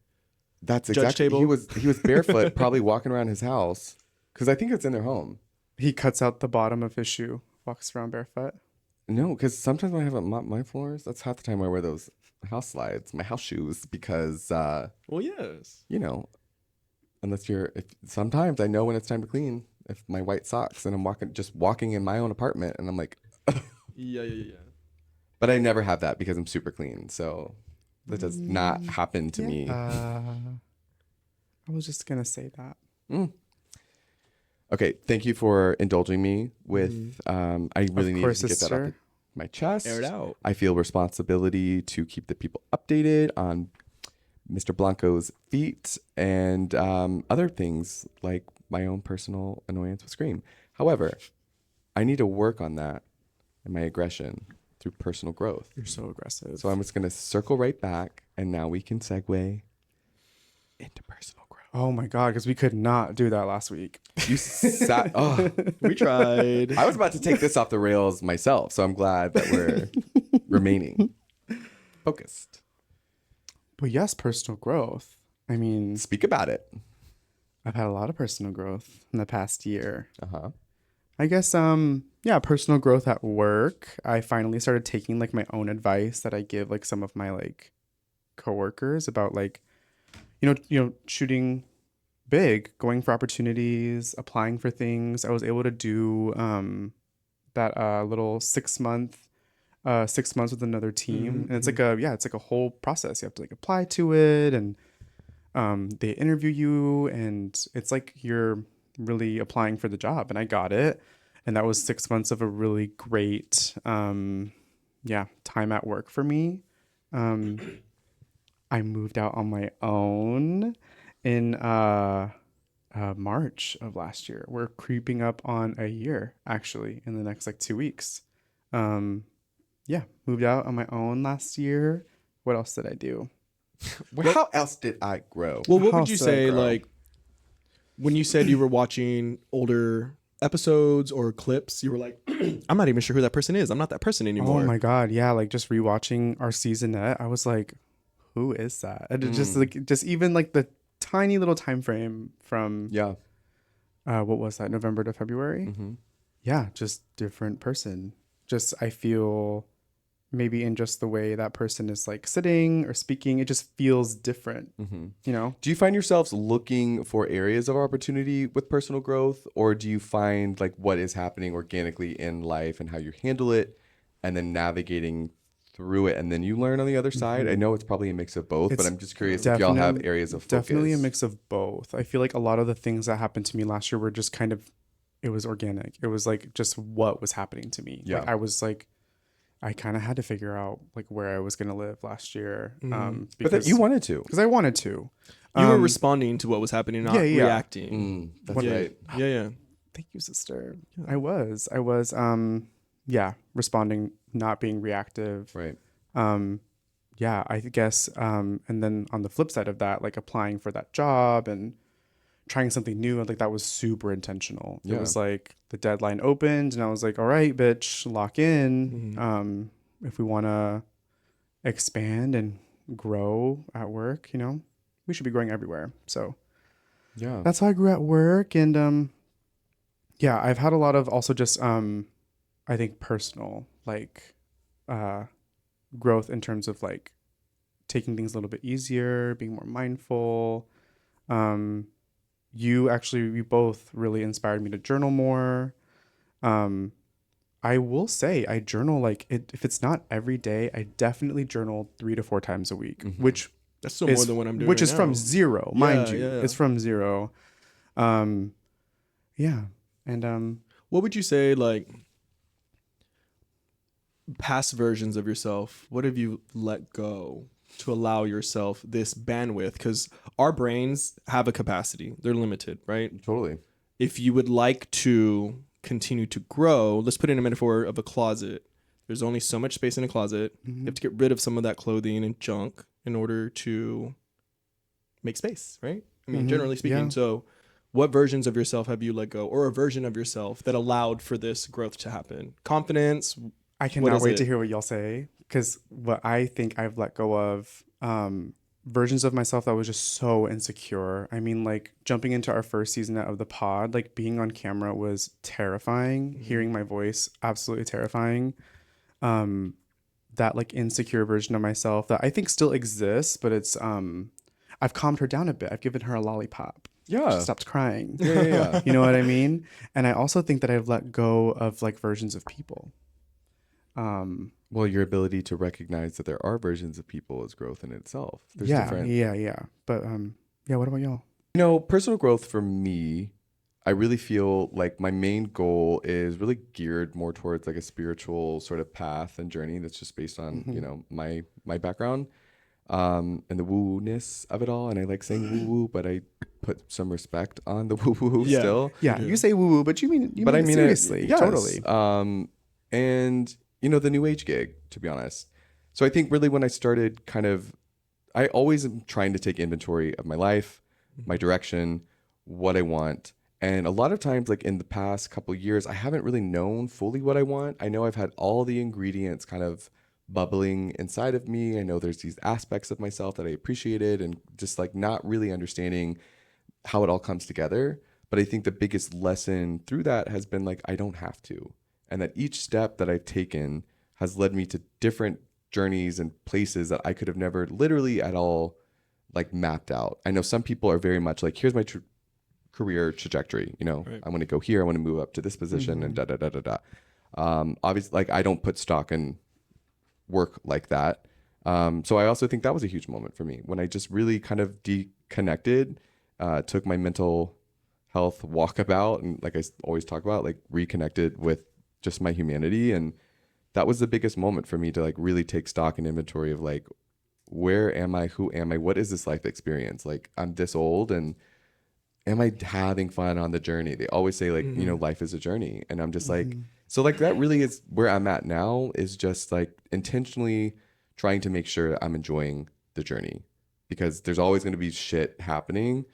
S2: That's
S4: Judge
S2: exactly.
S4: table?
S2: He was barefoot, probably walking around his house, because I think it's in their home.
S3: He cuts out the bottom of his shoe, walks around barefoot.
S2: No, because sometimes when I haven't mopped my floors, that's half the time I wear those house slides, my house shoes, because
S4: Well, yes.
S2: sometimes I know when it's time to clean. If my white socks and I'm walking in my own apartment, and I'm like,
S4: Yeah.
S2: but I never have that because I'm super clean, so that does not happen to me.
S3: I was just gonna say that.
S2: Okay, thank you for indulging me with. I really needed
S3: course,
S2: to get that
S3: sister.
S2: off my chest.
S4: Air it out.
S2: I feel responsibility to keep the people updated on Mr. Blanco's feet and other things like my own personal annoyance with Scream. However, I need to work on that and my aggression through personal growth.
S3: You're so aggressive.
S2: So I'm just going to circle right back, and now we can segue into personal growth.
S3: Oh my God, because we could not do that last week.
S2: You sat. Oh,
S4: We tried.
S2: I was about to take this off the rails myself, so I'm glad that we're remaining focused.
S3: But yes, personal growth. I mean,
S2: Speak about it.
S3: I've had a lot of personal growth in the past year.
S2: Uh-huh.
S3: I guess, yeah, personal growth at work. I finally started taking like my own advice that I give like some of my like coworkers about like, you know, shooting big, going for opportunities, applying for things. I was able to do that little 6 months with another team, and it's like it's like a whole process. You have to like apply to it, and they interview you, and it's like you're really applying for the job. And I got it, and that was 6 months of a really great time at work for me. I moved out on my own in March of last year. We're creeping up on a year actually in the next like 2 weeks. Moved out on my own last year. What else did I do?
S2: Well, how else did I grow?
S4: Well, what
S3: How
S4: would you
S3: should I
S4: say,
S3: grow?
S4: like, when you said you were watching older episodes or clips, you were like, I'm not even sure who that person is. I'm not that person anymore.
S3: Oh my God. Yeah. Like just rewatching our seasonette, I was like, who is that? And it just even like the tiny little time frame from,
S2: Yeah.
S3: what was that? November to February.
S2: Mm-hmm.
S3: Yeah. Just different person. Just, I feel maybe in just the way that person is like sitting or speaking, it just feels different, you know?
S2: Do you find yourselves looking for areas of opportunity with personal growth, or do you find like what is happening organically in life and how you handle it and then navigating through it and then you learn on the other side? I know it's probably a mix of both, but
S3: It's
S2: I'm just curious if y'all have areas of focus.
S3: Definitely a mix of both. I feel like a lot of the things that happened to me last year were just kind of, it was organic. It was like just what was happening to me.
S2: Yeah.
S3: Like I was like, I kind of had to figure out like where I was going to live last year.
S2: But that you wanted to.
S3: because I wanted to.
S4: You were responding to what was happening, not reacting.
S2: That's right.
S4: Yeah.
S3: Thank you, sister. I was, responding, not being reactive.
S2: Right.
S3: I guess, and then on the flip side of that, like applying for that job and trying something new, like that was super intentional.
S2: Yeah.
S3: It was like the deadline opened and I was like, all right, bitch, lock in. If we want to expand and grow at work, you know, we should be growing everywhere. So
S2: Yeah.
S3: that's how I grew at work. And I've had a lot of also just I think personal like growth in terms of like taking things a little bit easier, being more mindful. You both really inspired me to journal more. I will say I journal like if it's not every day, I definitely journal 3 to 4 times a week, which
S4: That's still
S3: is
S4: more than what I'm doing
S3: which is
S4: right
S3: from
S4: now.
S3: zero, mind you.
S4: Yeah.
S3: It's from zero. And
S4: What would you say, like, past versions of yourself, what have you let go to allow yourself this bandwidth? Because our brains have a capacity. They're limited, right?
S2: Totally.
S4: If you would like to continue to grow, let's put in a metaphor of a closet. There's only so much space in a closet. You have to get rid of some of that clothing and junk in order to make space, right? I mean, generally speaking.
S3: Yeah.
S4: So what versions of yourself have you let go, or a version of yourself that allowed for this growth to happen? Confidence.
S3: I
S4: What
S3: cannot
S4: is
S3: wait
S4: it?
S3: to hear what y'all say, because what I think I've let go of versions of myself that was just so insecure. I mean, like jumping into our first season of the pod, like being on camera was terrifying. Hearing my voice, absolutely terrifying. That like insecure version of myself that I think still exists, but it's I've calmed her down a bit. I've given her a lollipop.
S2: Yeah.
S3: She stopped crying.
S2: Yeah.
S3: You know what I mean? And I also think that I've let go of like versions of people.
S2: Well, your ability to recognize that there are versions of people is growth in itself. There's
S3: Yeah. But what about y'all?
S2: You know, personal growth for me, I really feel like my main goal is really geared more towards like a spiritual sort of path and journey that's just based on, you know, my background. and the woo-ness of it all. And I like saying woo-woo, but I put some respect on the woo-woo
S4: Yeah.
S2: still.
S3: Yeah, you say woo woo, but you mean
S2: But I mean it
S3: seriously.
S2: yes.
S3: Totally.
S2: And the new age gig, to be honest. So I think really when I started I always am trying to take inventory of my life, my direction, what I want. And a lot of times, like in the past couple of years, I haven't really known fully what I want. I know I've had all the ingredients kind of bubbling inside of me. I know there's these aspects of myself that I appreciated and just like not really understanding how it all comes together. But I think the biggest lesson through that has been like, I don't have to. And that each step that I've taken has led me to different journeys and places that I could have never literally at all like mapped out. I know some people are very much like, here's my career trajectory.
S4: Right.
S2: I want to go here. I want to move up to this position and da da da da da. Obviously, like I don't put stock in work like that. So I also think that was a huge moment for me when I just really kind of deconnected, took my mental health walkabout, and like I always talk about, like reconnected with just my humanity. And that was the biggest moment for me to like really take stock and inventory of like, where am I? Who am I? What is this life experience? Like I'm this old and am I having fun on the journey? They always say like, life is a journey. And I'm just like, so like that really is where I'm at now, is just like intentionally trying to make sure that I'm enjoying the journey, because there's always going to be shit happening.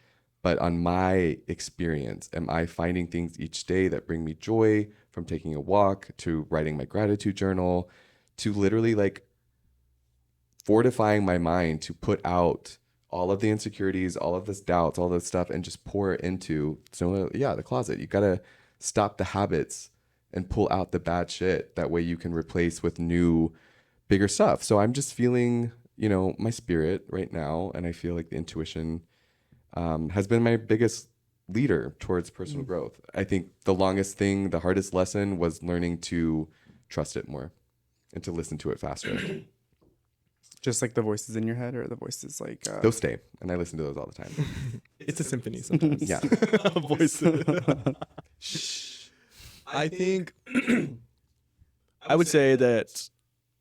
S2: But on my experience, am I finding things each day that bring me joy, from taking a walk to writing my gratitude journal to literally like fortifying my mind to put out all of the insecurities, all of this doubts, all this stuff, and just pour it into, the closet. You got to stop the habits and pull out the bad shit. That way you can replace with new, bigger stuff. So I'm just feeling, my spirit right now. And I feel like the intuition has been my biggest leader towards personal growth. I think the hardest lesson was learning to trust it more and to listen to it faster.
S3: Just like the voices in your head, or the voices like
S2: Those stay, and I listen to those all the time.
S4: It's a symphony sometimes.
S2: Yeah.
S4: Voices. I think I would say that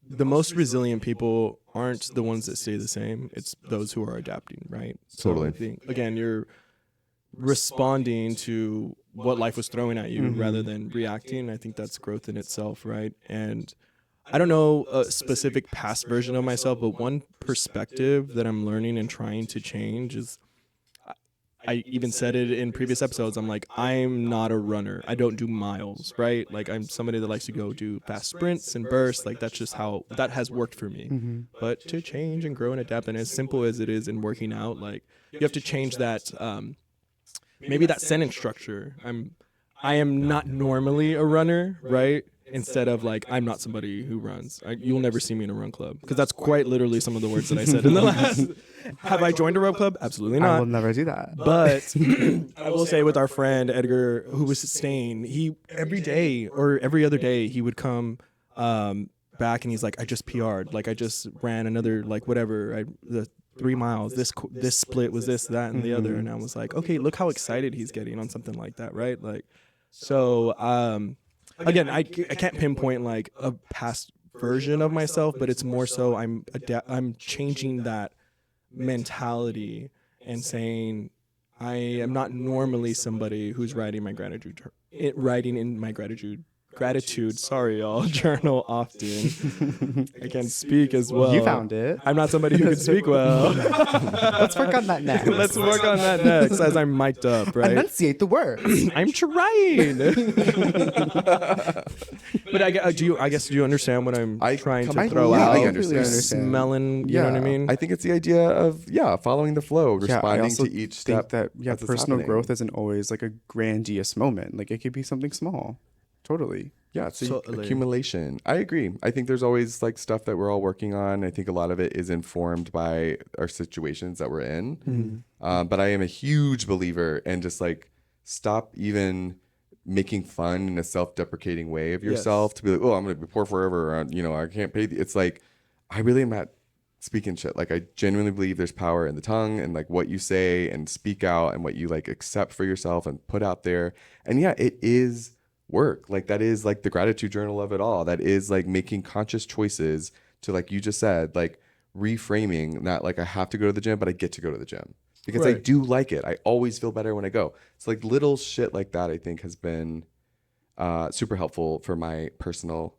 S4: the most resilient people aren't the ones that stay the same. It's those who are adapting, right?
S2: Totally.
S4: So I think, again, you're responding to what life was throwing at you rather than reacting. I think that's growth in itself, right? And I don't know a specific past version of myself, but one perspective that I'm learning and trying to change is, I even said it in previous episodes, I'm like, I'm not a runner. I don't do miles, right? Like I'm somebody that likes to go do fast sprints and bursts. Like that's just how that has worked for me. But to change and grow and adapt, and as simple as it is in working out, like you have to change that, maybe that sentence structure. I am not normally a runner, right? Instead of like, I'm not somebody who runs. You'll never see me in a run club, because that's quite literally some of the words that I said in the last. Have I joined a run club? Absolutely not.
S3: I will never do that.
S4: But I will say with our friend Edgar, who was staying, he every day or every other day he would come back and he's like, I just PR'd, like I just ran another like whatever, the 3 miles. This split was this, that, and the other, and I was like, okay, look how excited he's getting on something like that, right? Like, so again, I can't pinpoint like a past version of myself, but it's more so I'm changing that mentality and saying I am not normally somebody who's writing in my gratitude sorry y'all journal often. I can speak as well.
S3: You found it.
S4: I'm not somebody who can speak well.
S3: Let's work on that next.
S4: Let's work on that next as I'm mic'd up, right?
S3: Enunciate the words.
S4: I'm trying. But I guess do you understand what I'm trying to throw out?
S2: I understand.
S4: Smelling, you know what I mean?
S2: I think it's the idea of following the flow, responding to each step.
S3: That
S2: as it's
S3: personal
S2: happening.
S3: growth isn't always like a grandiose moment. Like it could be something small. Totally.
S2: Yeah, it's
S4: Totally.
S2: accumulation. I agree. I think there's always like stuff that we're all working on. I think a lot of it is informed by our situations that we're in. But I am a huge believer in just like stop even making fun in a self-deprecating way of yourself to be like, oh, I'm going to be poor forever. Or, I can't pay. It's like, I really am not speaking shit. Like I genuinely believe there's power in the tongue and like what you say and speak out and what you like accept for yourself and put out there. And yeah, it is work. Like that is like the gratitude journal of it all. That is like making conscious choices to, like you just said, like reframing that like I have to go to the gym, but I get to go to the gym because I
S4: Right.
S2: do like it. I always feel better when I go. It's like little shit like that I think has been super helpful for my personal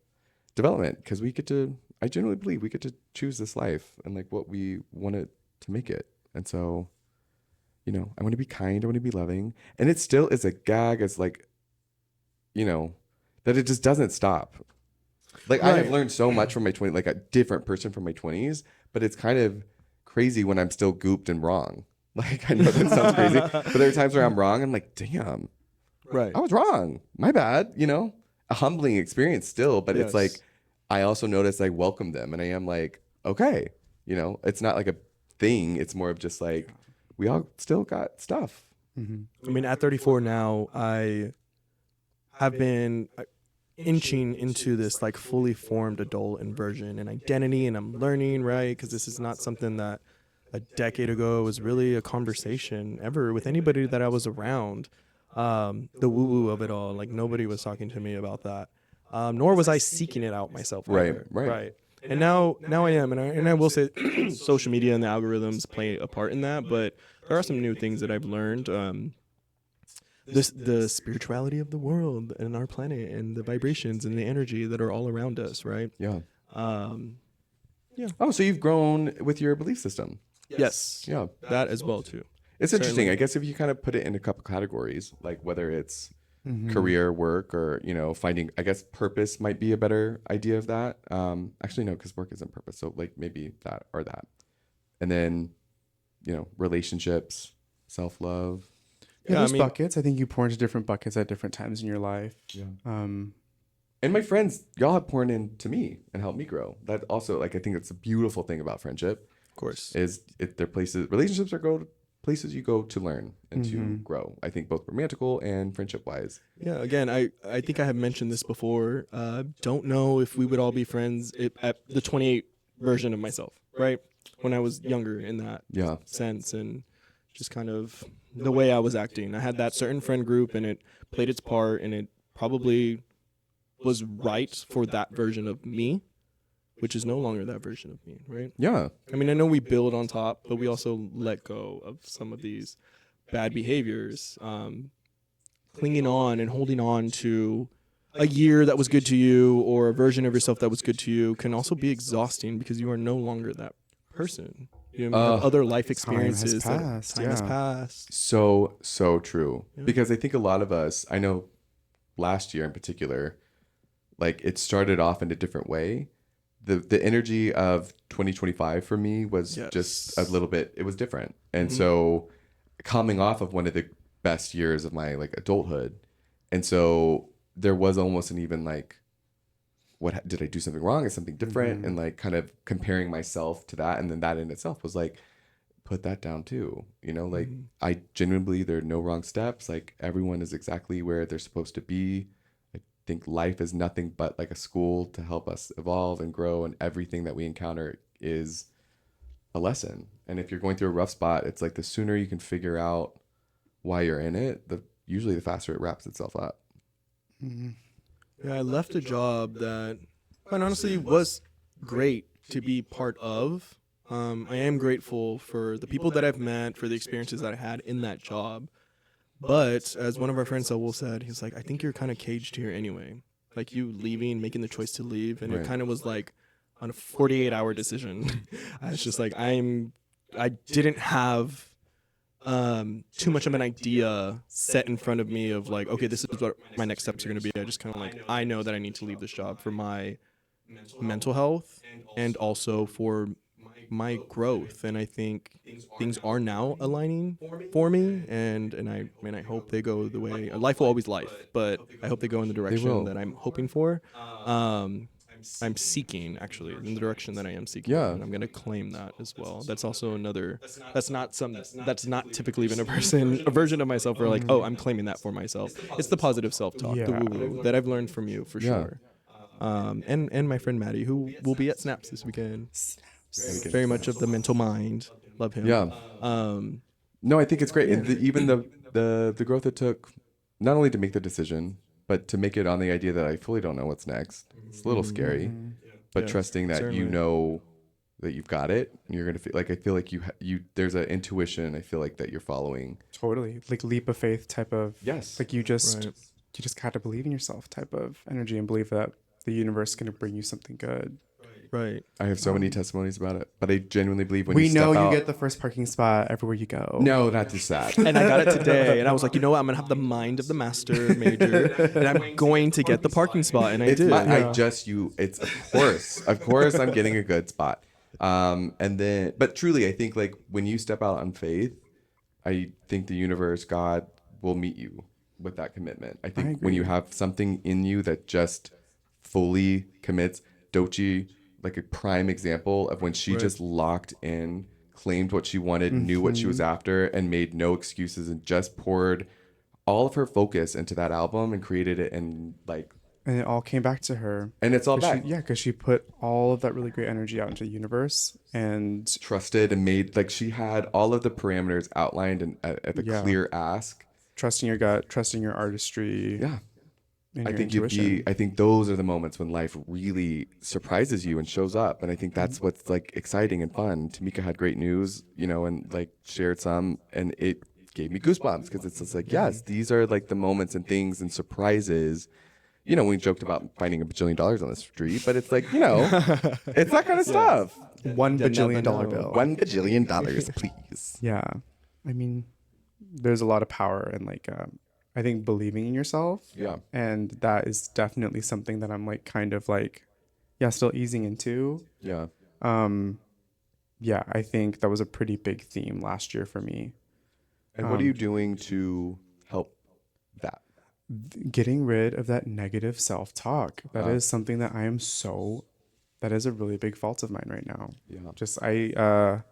S2: development because I genuinely believe we get to choose this life and like what we want it to make it. And so, you know, I want to be kind, I want to be loving. And it still is a gag as like, you know, that it just doesn't stop. Like I have
S4: Right.
S2: learned so much from my 20s, like a different person from my 20s, but it's kind of crazy when I'm still gooped and wrong. Like I know that sounds crazy, but there are times where I'm wrong. I'm like, damn,
S4: Right.
S2: I was wrong. My bad. You know, a humbling experience still, but it's
S4: Yes.
S2: like I also notice I welcome them, and I am like, okay, you know, it's not like a thing. It's more of just like we all still got stuff.
S4: I mean, at 34 now, I have been inching into this like fully formed adult and version and identity, and I'm learning, right? Because this is not something that a decade ago was really a conversation ever with anybody that I was around. The woo-woo of it all, like nobody was talking to me about that, nor was I seeking it out myself.
S2: Right,
S4: either,
S2: right.
S4: And now I am, and I will say, social media and the algorithms play a part in that. But there are some new things that I've learned. The spirituality of the world and our planet and the vibrations and the energy that are all around us, right?
S2: Yeah.
S4: Um,
S2: Oh, so you've grown with your belief system.
S4: yes,
S2: Yeah.
S4: that as well too.
S2: It's interesting.
S4: Certainly.
S2: I guess if you kind of put it in a couple categories, like whether it's career, work, or, you know, finding, I guess purpose might be a better idea of that. Actually, no, because work isn't purpose. So like maybe that or that. And then, you know, relationships, self-love.
S3: Yeah,
S4: Yeah,
S3: there's
S4: I mean-
S3: buckets. I think you pour into different buckets at different times in your life.
S2: Yeah.
S3: Um,
S2: And my friends, y'all have poured into me and helped me grow. That also, like, I think it's a beautiful thing about friendship
S4: Of course.
S2: is they're places, relationships are places you go to learn and to grow. I think both romantical and friendship wise.
S4: Yeah, again, I think I have mentioned this before. Don't know if we would all be friends at the 28 version of myself, right? When I was younger in that
S2: Yeah.
S4: sense, and just kind of the way I was acting. I had that certain friend group, and it played its part, and it probably was right for that version of me, which is no longer that version of me, right?
S2: Yeah.
S4: I mean, I know we build on top, but we also let go of some of these bad behaviors. Clinging on and holding on to a year that was good to you or a version of yourself that was good to you can also be exhausting because you are no longer that person. You know, you have other life experiences.
S3: time has
S4: Time has passed.
S2: So true. Because I think a lot of us, I know last year in particular, like it started off in a different way. The energy of 2025 for me was just a little bit, it was different. And so coming off of one of the best years of my like adulthood. And so there was almost an even like, what did I do something wrong? Is something different? And like kind of comparing myself to that. And then that in itself was like, put that down too. You know, like I genuinely believe there are no wrong steps. Like everyone is exactly where they're supposed to be. I think life is nothing but like a school to help us evolve and grow. And everything that we encounter is a lesson. And if you're going through a rough spot, it's like the sooner you can figure out why you're in it, usually the faster it wraps itself up.
S4: Yeah, I left a job that, quite honestly, was great to be part of. I am grateful for the people that I've met, for the experiences that I had in that job. But as one of our friends, Saul, said, he's like, I think you're kind of caged here anyway. Like you leaving, making the choice to leave. And it kind of was like on a 48-hour decision. I was just like, I didn't have too much of an idea set in front of me of like, okay, this is what my next steps are going to be. I just kind of like, I know that I need to leave this job for my mental health and also for my growth. And I think things are now aligning for me, and I hope they go the way life will always life, but I hope they go in the direction that I'm hoping for. I'm seeking, actually, in the direction that I am seeking.
S2: Yeah.
S4: And I'm going to claim that as well. That's also that's not typically even a version of myself where like, oh, I'm claiming that for myself. It's the positive self-talk, the woo-woo that I've learned from you for sure. And my friend Maddie, who will be at Snaps this weekend. Very much of the mental mind. Love him.
S2: Yeah. No, I think it's great. And even the growth it took, not only to make the decision, but to make it on the idea that I fully don't know what's next. It's a little scary, but trusting that you
S4: certainly.
S2: know that you've got it. And you're gonna feel like, I feel like you there's an intuition. I feel like that you're following.
S3: Totally, like leap of faith type of.
S2: Yes.
S3: Like you just gotta believe in yourself type of energy and believe that the universe is gonna bring you something good.
S4: Right.
S2: I have so many testimonies about it, but I genuinely believe when
S3: We
S2: you
S3: know
S2: step
S3: you
S2: out,
S3: get the first parking spot everywhere you go.
S2: no, not just that.
S4: And I got it today, and I was like, you know what? I'm gonna have the mind of the master major, and I'm going to get the parking spot, and I did.
S2: It's of course, I'm getting a good spot. And then, but truly, I think like when you step out on faith, I think the universe, God, will meet you with that commitment. I think when you have something in you that just fully commits, Dochi, like a prime example of when she just locked in, claimed what she wanted, knew what she was after, and made no excuses and just poured all of her focus into that album and created it, and like,
S3: And it all came back to her.
S2: and it's all back.
S3: Because she put all of that really great energy out into the universe and
S2: Trusted and made, like, she had all of the parameters outlined and at the clear ask.
S3: trusting your gut, trusting your artistry.
S2: Yeah.
S3: And
S2: I
S3: your
S2: think
S3: intuition.
S2: I think those are the moments when life really surprises you and shows up. And I think that's what's like exciting and fun. Tamika had great news, and like shared some, and it gave me goosebumps because it's just like, yes, these are like the moments and things and surprises. We joked about finding $1 bajillion on the street, but it's like, it's that kind of stuff.
S3: $1 bajillion bill.
S2: $1 bajillion, please.
S3: Yeah. I mean, there's a lot of power in like I think believing in yourself.
S2: Yeah.
S3: And that is definitely something that I'm like kind of like still easing into.
S2: Yeah.
S3: Yeah, I think that was a pretty big theme last year for me.
S2: And what are you doing to help that?
S3: Getting rid of that negative self-talk. That is something that that is a really big fault of mine right now.
S2: Yeah.
S3: Just I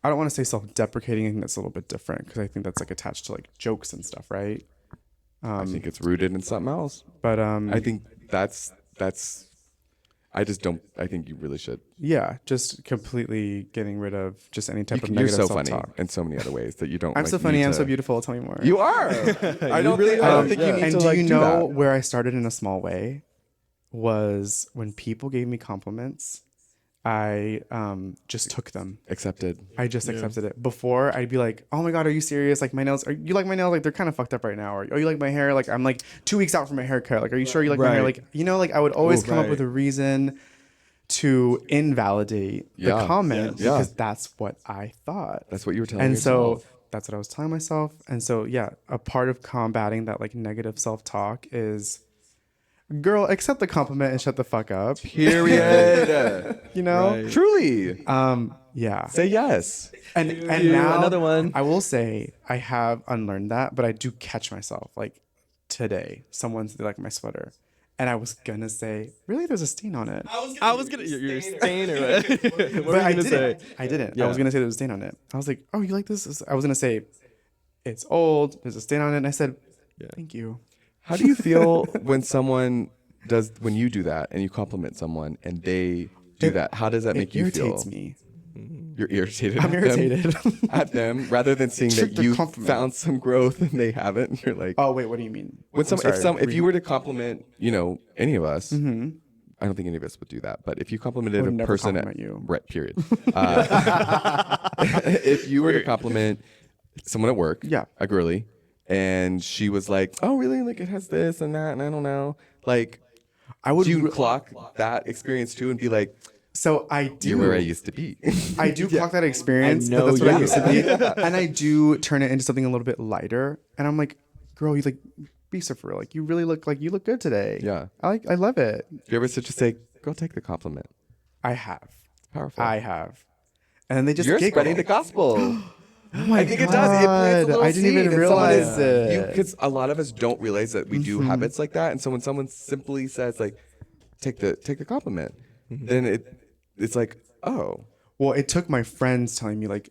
S3: don't want to say self-deprecating. I think that's a little bit different because I think that's like attached to like jokes and stuff, right?
S2: I think it's rooted in something else.
S3: But
S2: I think that's I just don't. I think you really should.
S3: yeah, just completely getting rid of just any type of
S2: You're
S3: negative
S2: so funny
S3: self-talk.
S2: in so many other ways that you don't.
S3: I'm
S2: like,
S3: so funny.
S2: need
S3: I'm
S2: to-
S3: so beautiful. Tell me more.
S2: You are. I don't think you need
S3: And
S2: to
S3: do
S2: like
S3: you
S2: do
S3: know
S2: that.
S3: where I started in a small way? Was when people gave me compliments, I just took them.
S2: Accepted.
S3: I just accepted it. Before I'd be like, "Oh my god, are you serious? Like my nails? Are you like my nails? Like they're kind of fucked up right now. Or oh, you like my hair? Like I'm like 2 weeks out from my haircut. Like are you sure you like my hair?
S4: Right.
S3: Like like I would always come up
S4: right.
S3: with a reason to invalidate the
S2: Yeah.
S3: comment
S2: Yes.
S3: because that's what I thought.
S2: That's what you were telling
S3: And
S2: yourself.
S3: so that's what I was telling myself. And so yeah, a part of combating that like negative self-talk is, girl, accept the compliment and shut the fuck up.
S2: Period.
S3: You know?
S4: Right.
S2: Truly.
S3: Yeah.
S2: Say yes.
S3: And now
S4: another one.
S3: I will say I have unlearned that, but I do catch myself. Like today, someone's like my sweater. And I was gonna say, really, there's a stain on it.
S4: I was gonna. You're a stainer, right? What
S3: But
S4: were you
S3: I
S4: gonna say?
S3: didn't. I didn't. I
S4: Yeah.
S3: was gonna say there was a stain on it. I was like, oh, you like this? I was gonna say, it's old. There's a stain on it. And I said, thank you.
S2: How do you feel when you do that and you compliment someone and they do that? How does that make you feel?
S3: It irritates me.
S2: You're irritated.
S3: I'm
S2: at
S3: irritated.
S2: them, at them rather than seeing
S3: Trick
S2: that
S3: their
S2: you
S3: compliment.
S2: found some growth and they haven't. And you're like,
S3: Oh wait, what do you mean?
S2: when
S3: I'm
S2: if you were to compliment, any of us, I don't think any of us would do that. But if you complimented
S3: Would
S2: a
S3: never
S2: person,
S3: compliment you.
S2: Right, period. If you were to compliment someone at work, a girly, and she was like, "Oh, really? Like it has this and that, and I don't know." Like,
S3: I would.
S2: do you clock that experience too and be like,
S3: So I do.
S2: "You're where I used to be."
S3: I do clock that experience.
S4: I know
S3: but that's what I
S4: you
S3: used to be. And I do turn it into something a little bit lighter. And I'm like, girl, you like, be so for real. Like you really look good today.
S2: Yeah.
S3: I love it.
S2: Do you ever sit to say, "Go take the compliment"?
S3: I have.
S2: Powerful.
S3: I have. And then they just
S2: You're
S3: giggle.
S2: spreading the gospel.
S3: Oh my
S2: I think it does. It plants a little
S3: I didn't even
S2: seed, and
S3: realize
S2: someone is-
S3: it.
S2: Because a lot of us don't realize that we do habits like that, and so when someone simply says like, "Take the compliment," then it's like, oh,
S3: Well, it took my friends telling me like,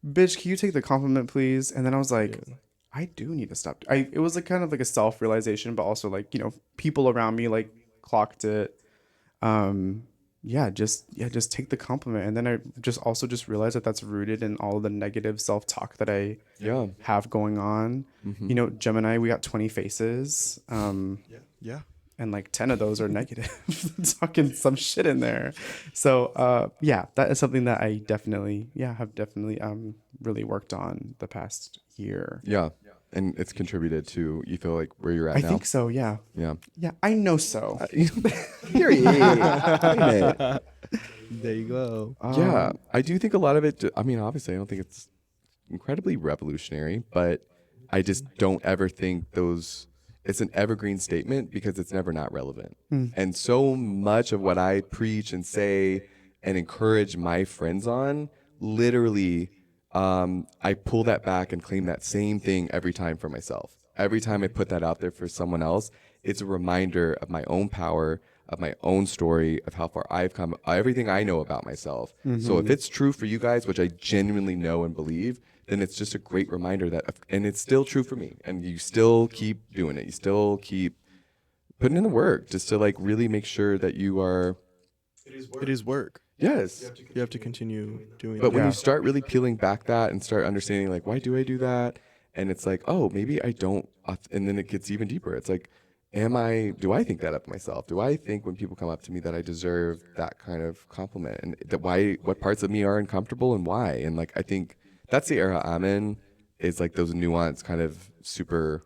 S3: "Bitch, can you take the compliment, please?" And then I was like, I do need to stop. It was like kind of like a self-realization, but also like, people around me like clocked it. Just take the compliment. And then I just realized that that's rooted in all of the negative self-talk that I have going on. Gemini, we got 20 faces.
S4: Yeah.
S3: and like 10 of those are negative. Talking some shit in there. So yeah, that is something that I definitely have definitely really worked on the past year.
S2: Yeah. And it's contributed to, you feel like, where you're at
S3: I
S2: now?
S3: think so, yeah.
S2: Yeah.
S3: Yeah, I know so.
S2: Period. Amen.
S4: There you go.
S2: Yeah. I do think a lot of it, I mean, obviously, I don't think it's incredibly revolutionary, but I just don't ever think it's an evergreen statement because it's never not relevant. And so much of what I preach and say and encourage my friends on, literally, I pull that back and claim that same thing every time for myself. Every time I put that out there for someone else, it's a reminder of my own power, of my own story, of how far I've come, everything I know about myself. So if it's true for you guys, which I genuinely know and believe, then it's just a great reminder that, and it's still true for me. And you still keep doing it. You still keep putting in the work just to like really make sure that you are.
S4: It is work.
S2: Yes.
S4: You have to continue doing
S2: But
S4: that.
S2: when you start really peeling back that and start understanding like, why do I do that? And it's like, oh, maybe I don't. And then it gets even deeper. It's like, do I think that of myself? Do I think when people come up to me that I deserve that kind of compliment? And what parts of me are uncomfortable and why? And like, I think that's the era I'm in, is like those nuanced kind of super,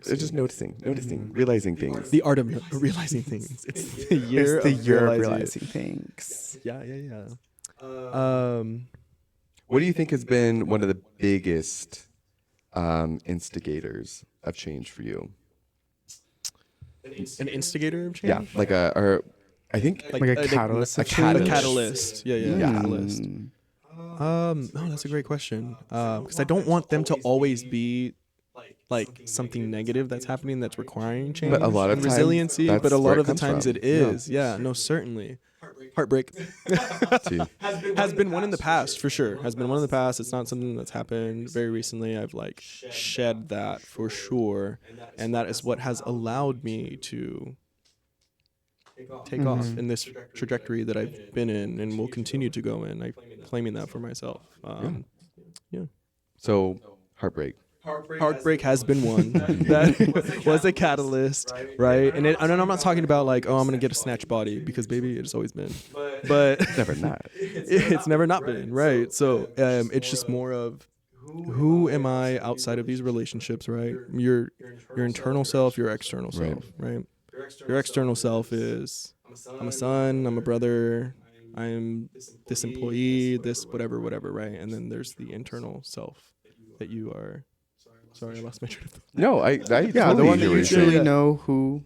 S2: it's just noticing, realizing things.
S4: The art of realizing things. It's the year
S3: It's the
S4: of
S3: year of
S4: realizing
S3: realizing things.
S4: Yeah.
S2: What do you think has been one of the biggest instigators of change for you?
S4: An instigator of change?
S2: Yeah, I think
S3: Like a catalyst.
S2: a
S3: of
S2: catalyst.
S3: change.
S4: Catalyst. Yeah. Catalyst. That's a great question. Because I don't want them to always be like something negative that's happening that's requiring change.
S2: But a lot of
S4: and
S2: times,
S4: resiliency.
S2: that's
S4: But a
S2: where
S4: lot
S2: it
S4: of the
S2: comes
S4: times
S2: from.
S4: it is. Yeah. No, certainly. Heartbreak has been one in the past for sure. Has been one in the past. It's not something that's happened very recently. I've like shed that for sure, and that is what has allowed me to take off in this trajectory that I've been in and will continue to go in. I'm claiming that for myself. Yeah.
S2: So heartbreak.
S4: Heartbreak has been one that was a catalyst, right? And I'm not talking about like, oh, I'm gonna get a snatch body, because baby, it's always been, but
S2: Never not.
S4: it's never not been, right? So it's just more of who am I outside of these relationships, right? Your internal self, your external self, right? Your external self is I'm a son, I'm a brother, I'm this employee, this whatever, right? And then there's the internal self that you are. Sorry, I lost my train of thought.
S2: No, I
S3: Yeah,
S2: totally
S3: the one that
S2: hear what
S3: you
S2: you're saying.
S3: truly know who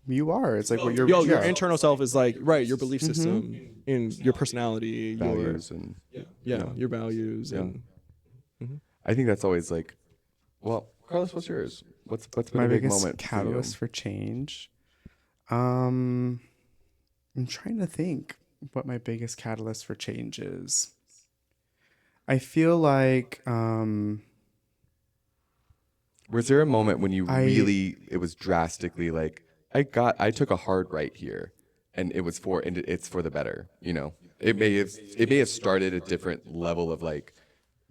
S3: you are. It's like what your
S4: Your internal self is like, right, your belief system, in your personality,
S2: Values and
S4: your values,
S2: Yeah.
S4: and
S3: Mm-hmm.
S2: I think that's always like, well, Carlos, what's yours? What's been
S3: my
S2: a big
S3: biggest
S2: moment
S3: catalyst for change. I'm trying to think what my biggest catalyst for change is. I feel like
S2: Was there a moment when you it was drastically like, I took a hard right here, and it's for the better, It may have started a different level of like,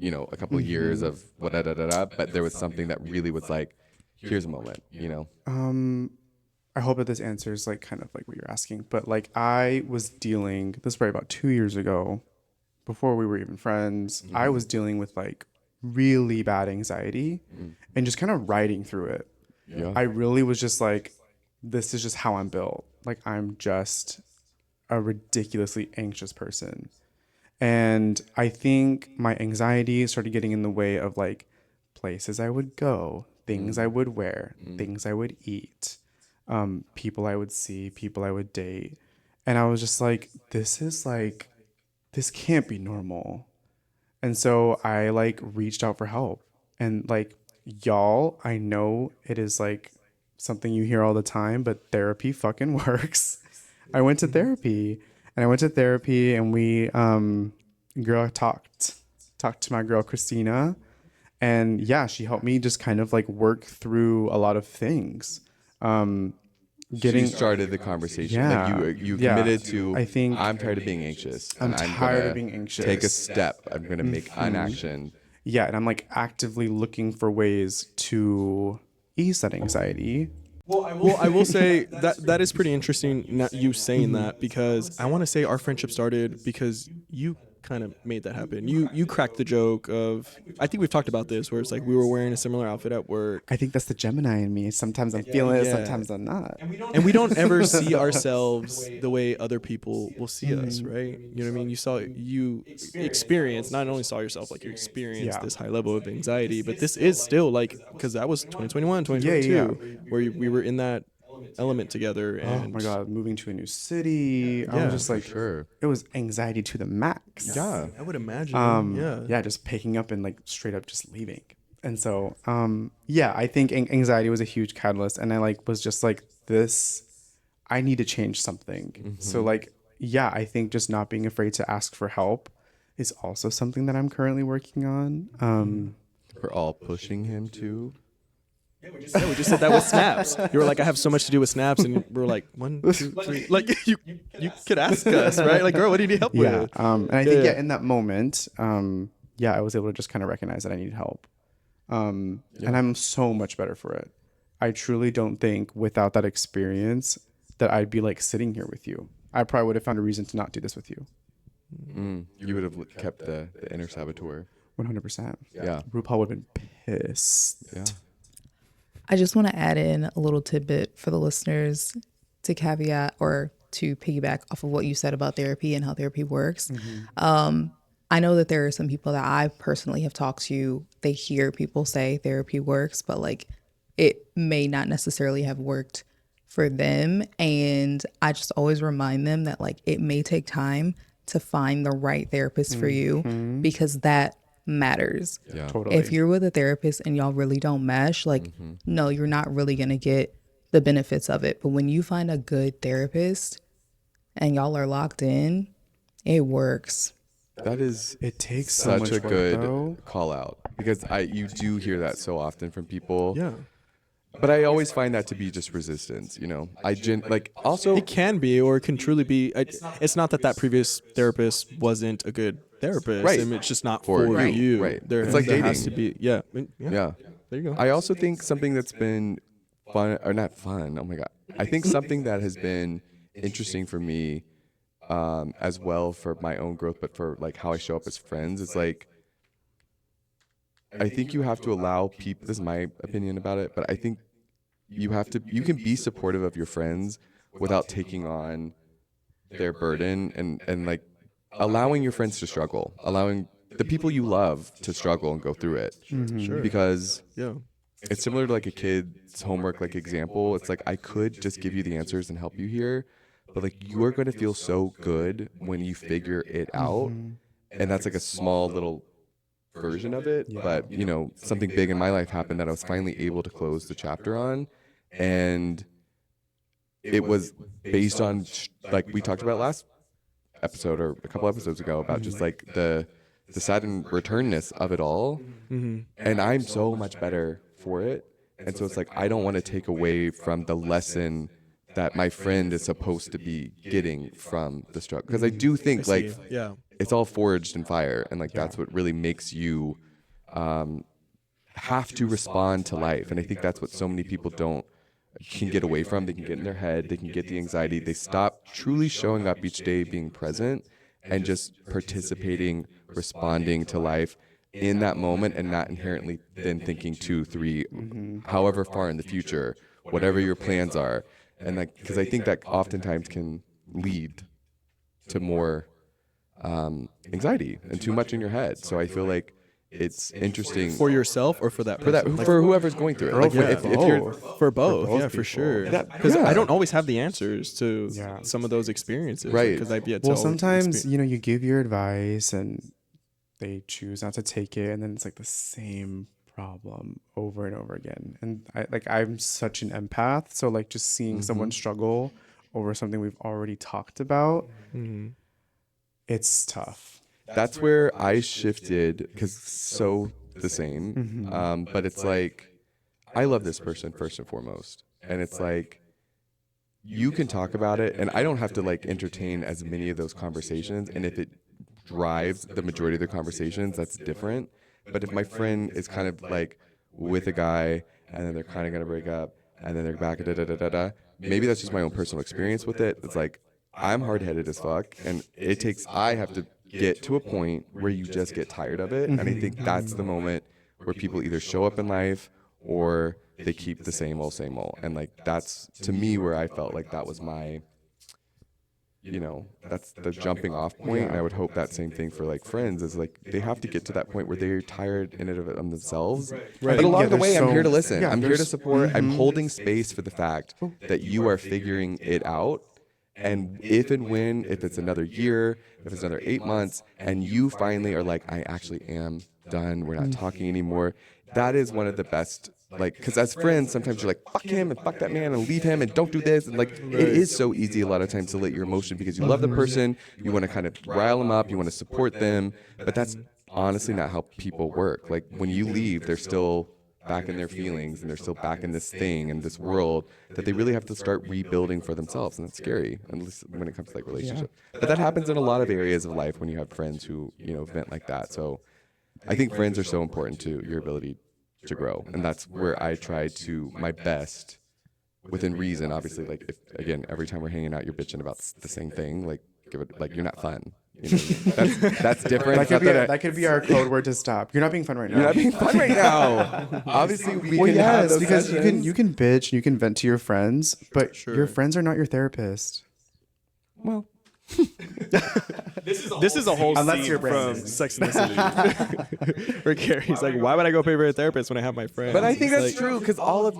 S2: a couple of years of but there was something that really was like, here's a moment,
S3: I hope that this answers like kind of like what you're asking, but like I was dealing, this was probably about 2 years ago, before we were even friends. I was dealing with like really bad anxiety and just kind of riding through it.
S2: Yeah.
S3: I really was just like, this is just how I'm built. Like I'm just a ridiculously anxious person. And I think my anxiety started getting in the way of like places I would go, things I would wear, things I would eat, people I would see, people I would date. And I was just like, this can't be normal. And so I like reached out for help. And like, y'all, I know it is like something you hear all the time, but therapy fucking works. I went to therapy and we talked to my girl Christina, and yeah, she helped me just kind of like work through a lot of things.
S2: She started the conversation.
S3: Yeah.
S2: Like you
S3: Yeah.
S2: committed to,
S3: I think
S2: I'm tired of being anxious.
S3: I'm
S2: and
S3: tired
S2: gonna
S3: of being anxious.
S2: Take a step. I'm going to make an action.
S3: Yeah, and I'm like actively looking for ways to ease that anxiety
S4: Well, I will say that is pretty interesting. You saying that, because I want to say our friendship started because you kind of made that happen. You cracked the joke of, I think we've talked about this, where it's like we were wearing a similar outfit at work,
S3: I think that's the Gemini in me. Sometimes I'm feeling it,
S4: Yeah.
S3: sometimes I'm not.
S4: and we don't ever see ourselves the way other people will see us, right? You know what I mean? You experienced, not only saw yourself, like you experienced
S3: Yeah.
S4: this high level of anxiety, but this is still like, because that was 2021, 2022, where we were in that element together.
S3: Oh
S4: And
S3: my God, moving to a new city. I
S4: Yeah,
S3: was just
S2: For
S3: like,
S2: sure.
S3: it was anxiety to the max.
S2: Yeah.
S4: I would imagine.
S3: Yeah, just picking up and like straight up just leaving. And so, yeah, I think anxiety was a huge catalyst. And I like was just like, this, I need to change something. So like, yeah, I think just not being afraid to ask for help is also something that I'm currently working on.
S2: We're all pushing him to.
S4: Yeah, we just said that with snaps. You were like, I have so much to do with snaps, and we were like, 1, 2, 3. Like you could ask us, right? Like, girl, what do you need help
S3: Yeah.
S4: with?
S3: And I think, yeah, in that moment, yeah, I was able to just kind of recognize that I needed help. And I'm so much better for it. I truly don't think without that experience that I'd be like sitting here with you. I probably would have found a reason to not do this with you.
S2: You would have kept the inner saboteur.
S3: 100%.
S2: Yeah.
S3: RuPaul would have been pissed.
S2: Yeah.
S5: I just want to add in a little tidbit for the listeners to caveat or to piggyback off of what you said about therapy and how therapy works. I know that there are some people that I personally have talked to, they hear people say therapy works, but like it may not necessarily have worked for them. And I just always remind them that like it may take time to find the right therapist for you, because that matters.
S2: Yeah.
S3: Totally.
S5: If you're with a therapist and y'all really don't mesh, like, no, you're not really going to get the benefits of it. But when you find a good therapist and y'all are locked in, it works.
S2: That is
S3: It takes so
S2: such
S3: much
S2: a
S3: work,
S2: good
S3: though.
S2: call out, because you do hear that so often from people.
S4: Yeah.
S2: But I always find that to be just resistance, you know. Also
S4: It can be, or it can truly be. It's not that previous therapist wasn't a good therapist.
S2: Right.
S4: I mean, it's just not
S2: For
S4: for
S2: you,
S4: you.
S2: right.
S4: There,
S2: It's like
S4: there has to
S2: dating.
S4: be. Yeah.
S2: yeah.
S4: There you go.
S2: I also think something that's been fun, or not fun, oh my God. I think something that has been interesting for me, as well, for my own growth, but for like how I show up as friends, is like, I think you have to allow people, this is my opinion about it, but I think you can be supportive of your friends without taking on their burden, and like allowing your friends to struggle, allowing the people you love to struggle and go through it.
S4: Sure.
S2: Because
S4: Yeah.
S2: it's similar to like a kid's homework, like example. It's like, I could just give you the answers and help you here, but like you are going to feel so good when you figure it out. And that's like a small little version of it. But, you know, something big in my life happened that I was finally able to close the chapter on. And it was based on, like we talked about last episode or a couple episodes ago, about just like the sudden returnness of it all. And I'm so much better for it. And so it's like, I don't want to take away from the lesson that my friend is supposed to be getting from the struggle. Because I do think like
S4: Yeah.
S2: it's all forged in fire. And like, that's what really makes you have to respond to life. And I think that's what so many people can get away from. They can get in their head, they can get the anxiety, they stop truly showing up each day, being present and just participating, responding to life in that moment, and not inherently then thinking 2, 3, however far in the future, whatever your plans are. And like, because I think that oftentimes can lead to more anxiety and too much in your head. So I feel like it's interesting
S4: For yourself or for that
S2: for that,
S4: person? Like,
S2: for whoever's going through it. Like,
S3: for
S2: if you're
S4: for both,
S3: both
S4: yeah, for
S3: people.
S4: sure.
S2: That-
S4: Because
S2: yeah.
S4: I don't always have the answers to
S3: Yeah.
S4: some of those experiences,
S2: Right.
S4: Because I've yet
S3: Well,
S4: to.
S3: sometimes, you know, you give your advice and they choose not to take it, and then it's like the same problem over and over again. And I'm such an empath, so like just seeing someone struggle over something we've already talked about, it's tough.
S2: That's where I shifted, because so the same. But it's like, I love this person first and foremost. And it's like, you can talk about it, and I don't have to like entertain as many of those conversations. And if it drives the majority of the conversations, that's different. But if my friend is kind of like with a guy and then they're kind of going to break up, and then they're back. Da, da, da, da, da. Maybe that's just my own personal experience with it. It's like I'm hard-headed as fuck, and I have to get to a point where you just get tired of it. And I think that's the moment where people either show up in life or they keep the same old. And like, that's to me where I felt like that was my, that's the jumping off point. And I would hope that same thing for like friends is like, they have to get to that point where they're tired in and of themselves. Right. But along the way, I'm here to listen. I'm here to support. I'm holding space for the fact that you are figuring it out. And if it's another year, if it's another 8 months, and you finally are like, I actually am done, we're not talking anymore, that is one of the best, like, because as friends, sometimes you're like, fuck him and fuck that man and leave him and don't do this. And like, it is so easy a lot of times to let your emotion, because you love the person, you want to kind of rile them up, you want to support them, but that's honestly not how people work. Like, when you leave, they're still back in their feelings and they're still back in this thing and this world that they really have to start rebuilding for themselves, and that's scary, at least when it comes to like relationship. But that happens in a lot of areas of life when you have friends who vent like that. So I think friends are so important to your ability to grow, and that's where I try to my best within reason. Obviously, like, if again every time we're hanging out you're bitching about the same thing, like, give it, like, you're not fun. That's different.
S3: That could be our code word to stop. You're not being fun right now.
S2: You're not being fun right now. Obviously, we can have those
S3: because
S2: sessions.
S3: you can bitch and you can vent to your friends, but your friends are not your therapist.
S2: Well,
S4: This is a whole
S3: Unless
S4: scene
S3: you're
S4: from
S3: Brandon.
S4: Sex and the City, where Carrie's like, "Why would I go pay for a therapist when I have my friends?"
S2: but I think
S4: It's
S2: that's
S4: like,
S2: true, because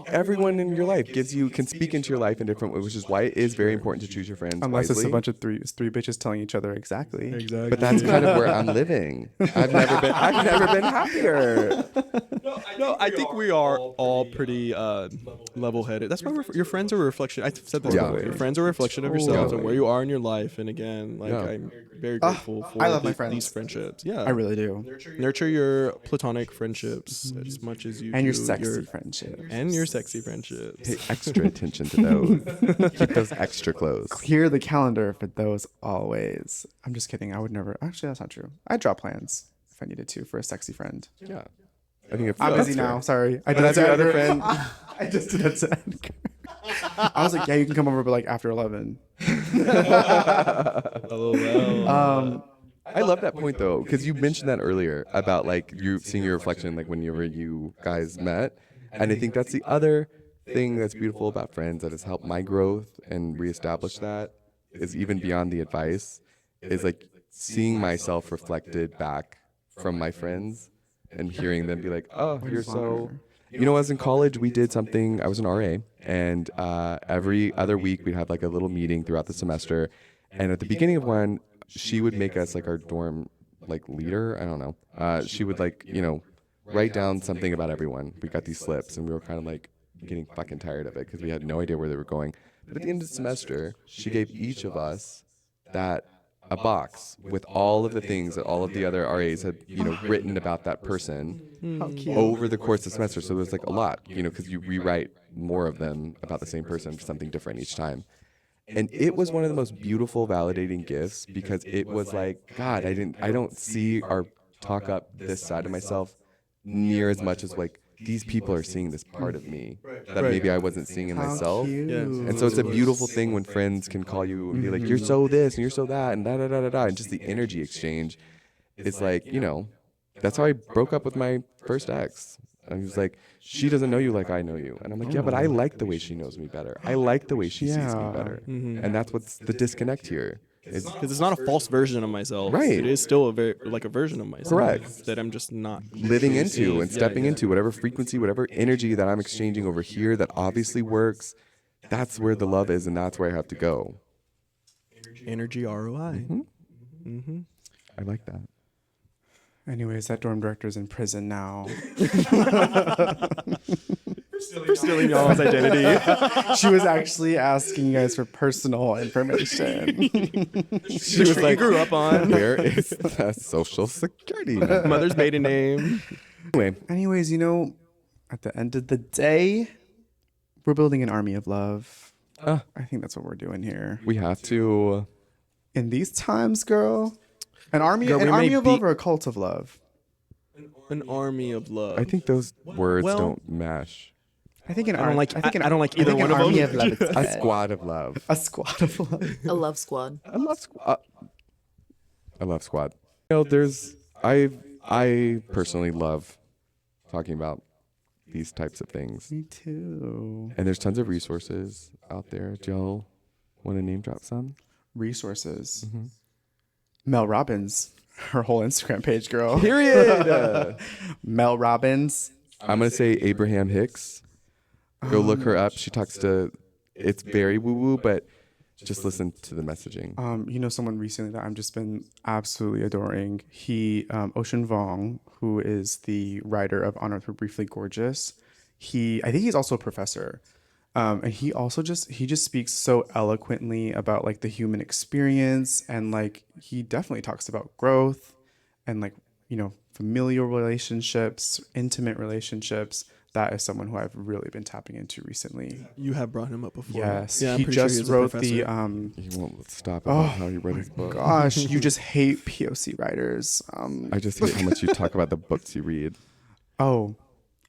S2: everyone in your life can speak into your life in different ways, which is why it is very important to choose your friends
S3: Unless
S2: wisely.
S3: it's a bunch of three bitches telling each other exactly.
S2: But that's kind of where I'm living. I've never been happier.
S4: No, I think we are all pretty level-headed. That's why your friends are a reflection. I said this before. Your friends are a reflection of yourselves and where you are in your life. And again, like, I'm very grateful for
S3: I love my friends.
S4: these friendships. Yeah,
S3: I really do.
S4: Nurture your platonic friendships as much as you
S3: And
S4: do
S3: your sexy friendship.
S4: and your sexy friendships.
S2: Pay extra attention to those. Keep those extra close.
S3: Clear the calendar for those always. I'm just kidding. I would never. Actually, that's not true. I'd draw plans if I needed to for a sexy friend.
S2: Yeah. I think
S3: I'm
S2: that's
S3: busy
S2: fair.
S3: now. Sorry. I did
S2: that's
S3: that to
S2: your other
S3: Edgar.
S2: friend.
S3: I just did that to Edgar. I was like, yeah, you can come over, but like after 11.
S2: I love that point though, because you mentioned that earlier about like you seeing your reflection, like whenever you guys met, and I think that's the other thing that's beautiful about friends that has helped my growth and reestablish that is even beyond the advice, is like seeing myself reflected back from my friends and hearing them be like, oh, you're so. I was in college, we did something, I was an RA, and every other week we'd have like a little meeting throughout the semester, and at the beginning of one, she would make us like our dorm like leader, I don't know. She would like, write down something about everyone. We got these slips, and we were kind of like getting fucking tired of it because we had no idea where they were going. But at the end of the semester, she gave each of us a box with all of the things that all of the other RAs had, written about that person over the course of the semester. So there was like a lot, because you rewrite more of them about the same person for something different each time. And it was one of the most beautiful, validating gifts, because it was like, God, I don't see or talk up this side of myself near as much as like these people are seeing this part of me that maybe I wasn't seeing in myself. And so it's a beautiful thing when friends can call you and be like, you're so this and you're so that and da da da da da, and just the energy exchange is like, that's how I broke up with my first ex. I was like, she doesn't know you like I know you. And I'm like, yeah, but I like the way she knows me better. I like the way she sees me better. And that's what's the disconnect here.
S4: Because it's not a false version of myself.
S2: Right.
S4: It is still a version of myself.
S2: Correct.
S4: That I'm just not
S2: living into and stepping into whatever frequency, whatever energy that I'm exchanging over here that obviously works. That's where the love is, and that's where I have to go.
S4: Energy ROI.
S2: I like that.
S3: Anyways, that dorm director's in prison now.
S4: For stealing y'all's identity.
S3: She was actually asking you guys for personal information.
S4: She was like, grew up on.
S2: Where is the social security number?
S4: Mother's maiden name.
S2: Anyway,
S3: Anyways, at the end of the day, we're building an army of love. I think that's what we're doing here.
S2: we have to.
S3: In these times, girl, an army
S4: Girl, we may
S3: of
S4: be-
S3: love or a cult of love?
S4: An army of love.
S2: I think those words
S4: well-
S2: don't mash.
S3: I think an
S4: I don't like
S3: an
S4: I don't like either one of
S3: army
S4: them.
S3: of love is
S2: A
S3: good.
S2: squad of love.
S3: A squad of love.
S5: A love squad.
S2: I love squad. I love squad. There's I personally love talking about these types of things,
S3: Me too.
S2: and there's tons of resources out there. Joe, want to name drop some?
S3: Resources. Mel Robbins, her whole Instagram page, girl.
S2: Period.
S3: Mel Robbins.
S2: I'm gonna say Abraham Hicks. Go look her up. She talks to. It's very woo woo, but just listen to the messaging.
S3: Someone recently that I've just been absolutely adoring. Ocean Vuong, who is the writer of On Earth We're Briefly Gorgeous. I think he's also a professor. And he just speaks so eloquently about like the human experience, and like he definitely talks about growth and like, familial relationships, intimate relationships. That is someone who I've really been tapping into recently.
S4: You have brought him up before.
S3: Yes,
S4: Yeah, I'm
S3: he
S4: pretty sure
S3: just
S4: he's a
S3: wrote
S4: professor.
S2: He won't stop about how he wrote his book.
S3: Gosh, you just hate POC writers.
S2: I just hate how much you talk about the books you read.
S3: Oh,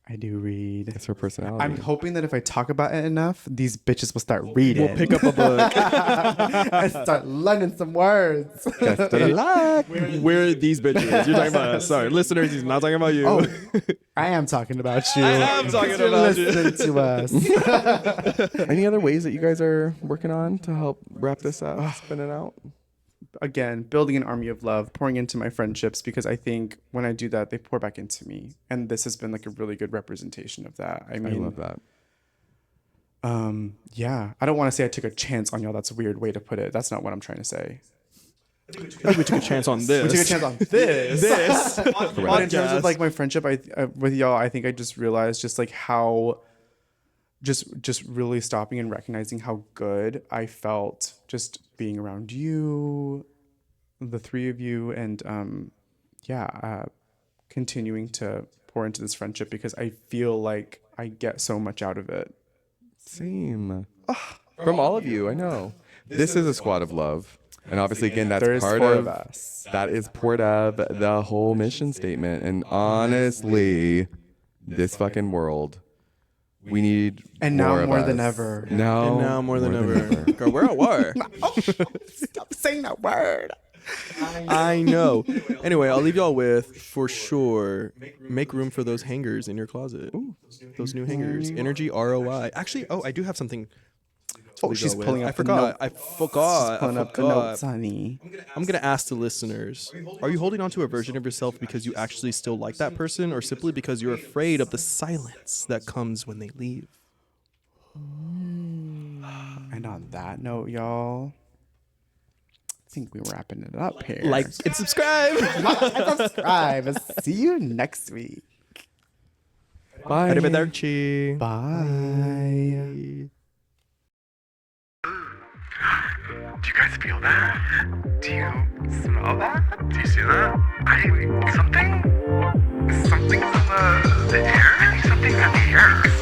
S3: I do read.
S2: It's her personality.
S3: I'm hoping that if I talk about it enough, these bitches will start reading.
S4: We'll pick up a book.
S3: and start learning some words.
S4: We're these bitches. You're talking about us. Sorry, listeners, he's not talking about you.
S3: Oh, I am talking about you.
S4: I am talking
S3: You're
S4: about you.
S3: listening to us.
S2: Any other ways that you guys are working on to help wrap this up, spin it out?
S3: Again, building an army of love, pouring into my friendships, because I think when I do that, they pour back into me. And this has been like a really good representation of that. I mean,
S2: I love that.
S3: yeah. I don't want to say I took a chance on y'all. That's a weird way to put it. That's not what I'm trying to say.
S4: I think we took a chance on this.
S3: We took a chance on this. But in terms of like my friendship with y'all, I think I just realized just like how just really stopping and recognizing how good I felt just being around you, the three of you, and continuing to pour into this friendship, because I feel like I get so much out of it.
S2: Same. From all of you, I know. This is a squad of love. And obviously, again, that's
S3: There's
S2: part
S3: four
S2: of
S3: of us.
S2: that is part of the whole mission statement. And honestly, this fucking world, we need
S3: And now
S2: more of
S3: more than
S2: us.
S3: ever.
S2: Now,
S4: And now more than ever. Girl, we're at war.
S3: Stop saying that word.
S4: I know. Anyway, I'll leave y'all with, for sure, make room for those hangers in your closet. Ooh, those new hangers. Energy ROI. Actually, I do have something. to
S3: Oh,
S4: leave
S3: she's
S4: y'all with.
S3: pulling
S4: I
S3: up the
S4: forgot.
S3: note.
S4: I forgot.
S3: Pulling up the notes, honey.
S4: I'm going to ask the listeners, are you holding on to a version of yourself because you actually still like that person, or simply because you're afraid of the silence that comes when they leave?
S3: And on that note, y'all, I think we're wrapping it up here.
S4: Like and subscribe.
S3: subscribe. See you next week.
S2: Bye.
S4: Arrivederci.
S3: Bye.
S1: Do you guys feel that? Do you smell that? Do you see that? Something's in the air? Something's in the air. So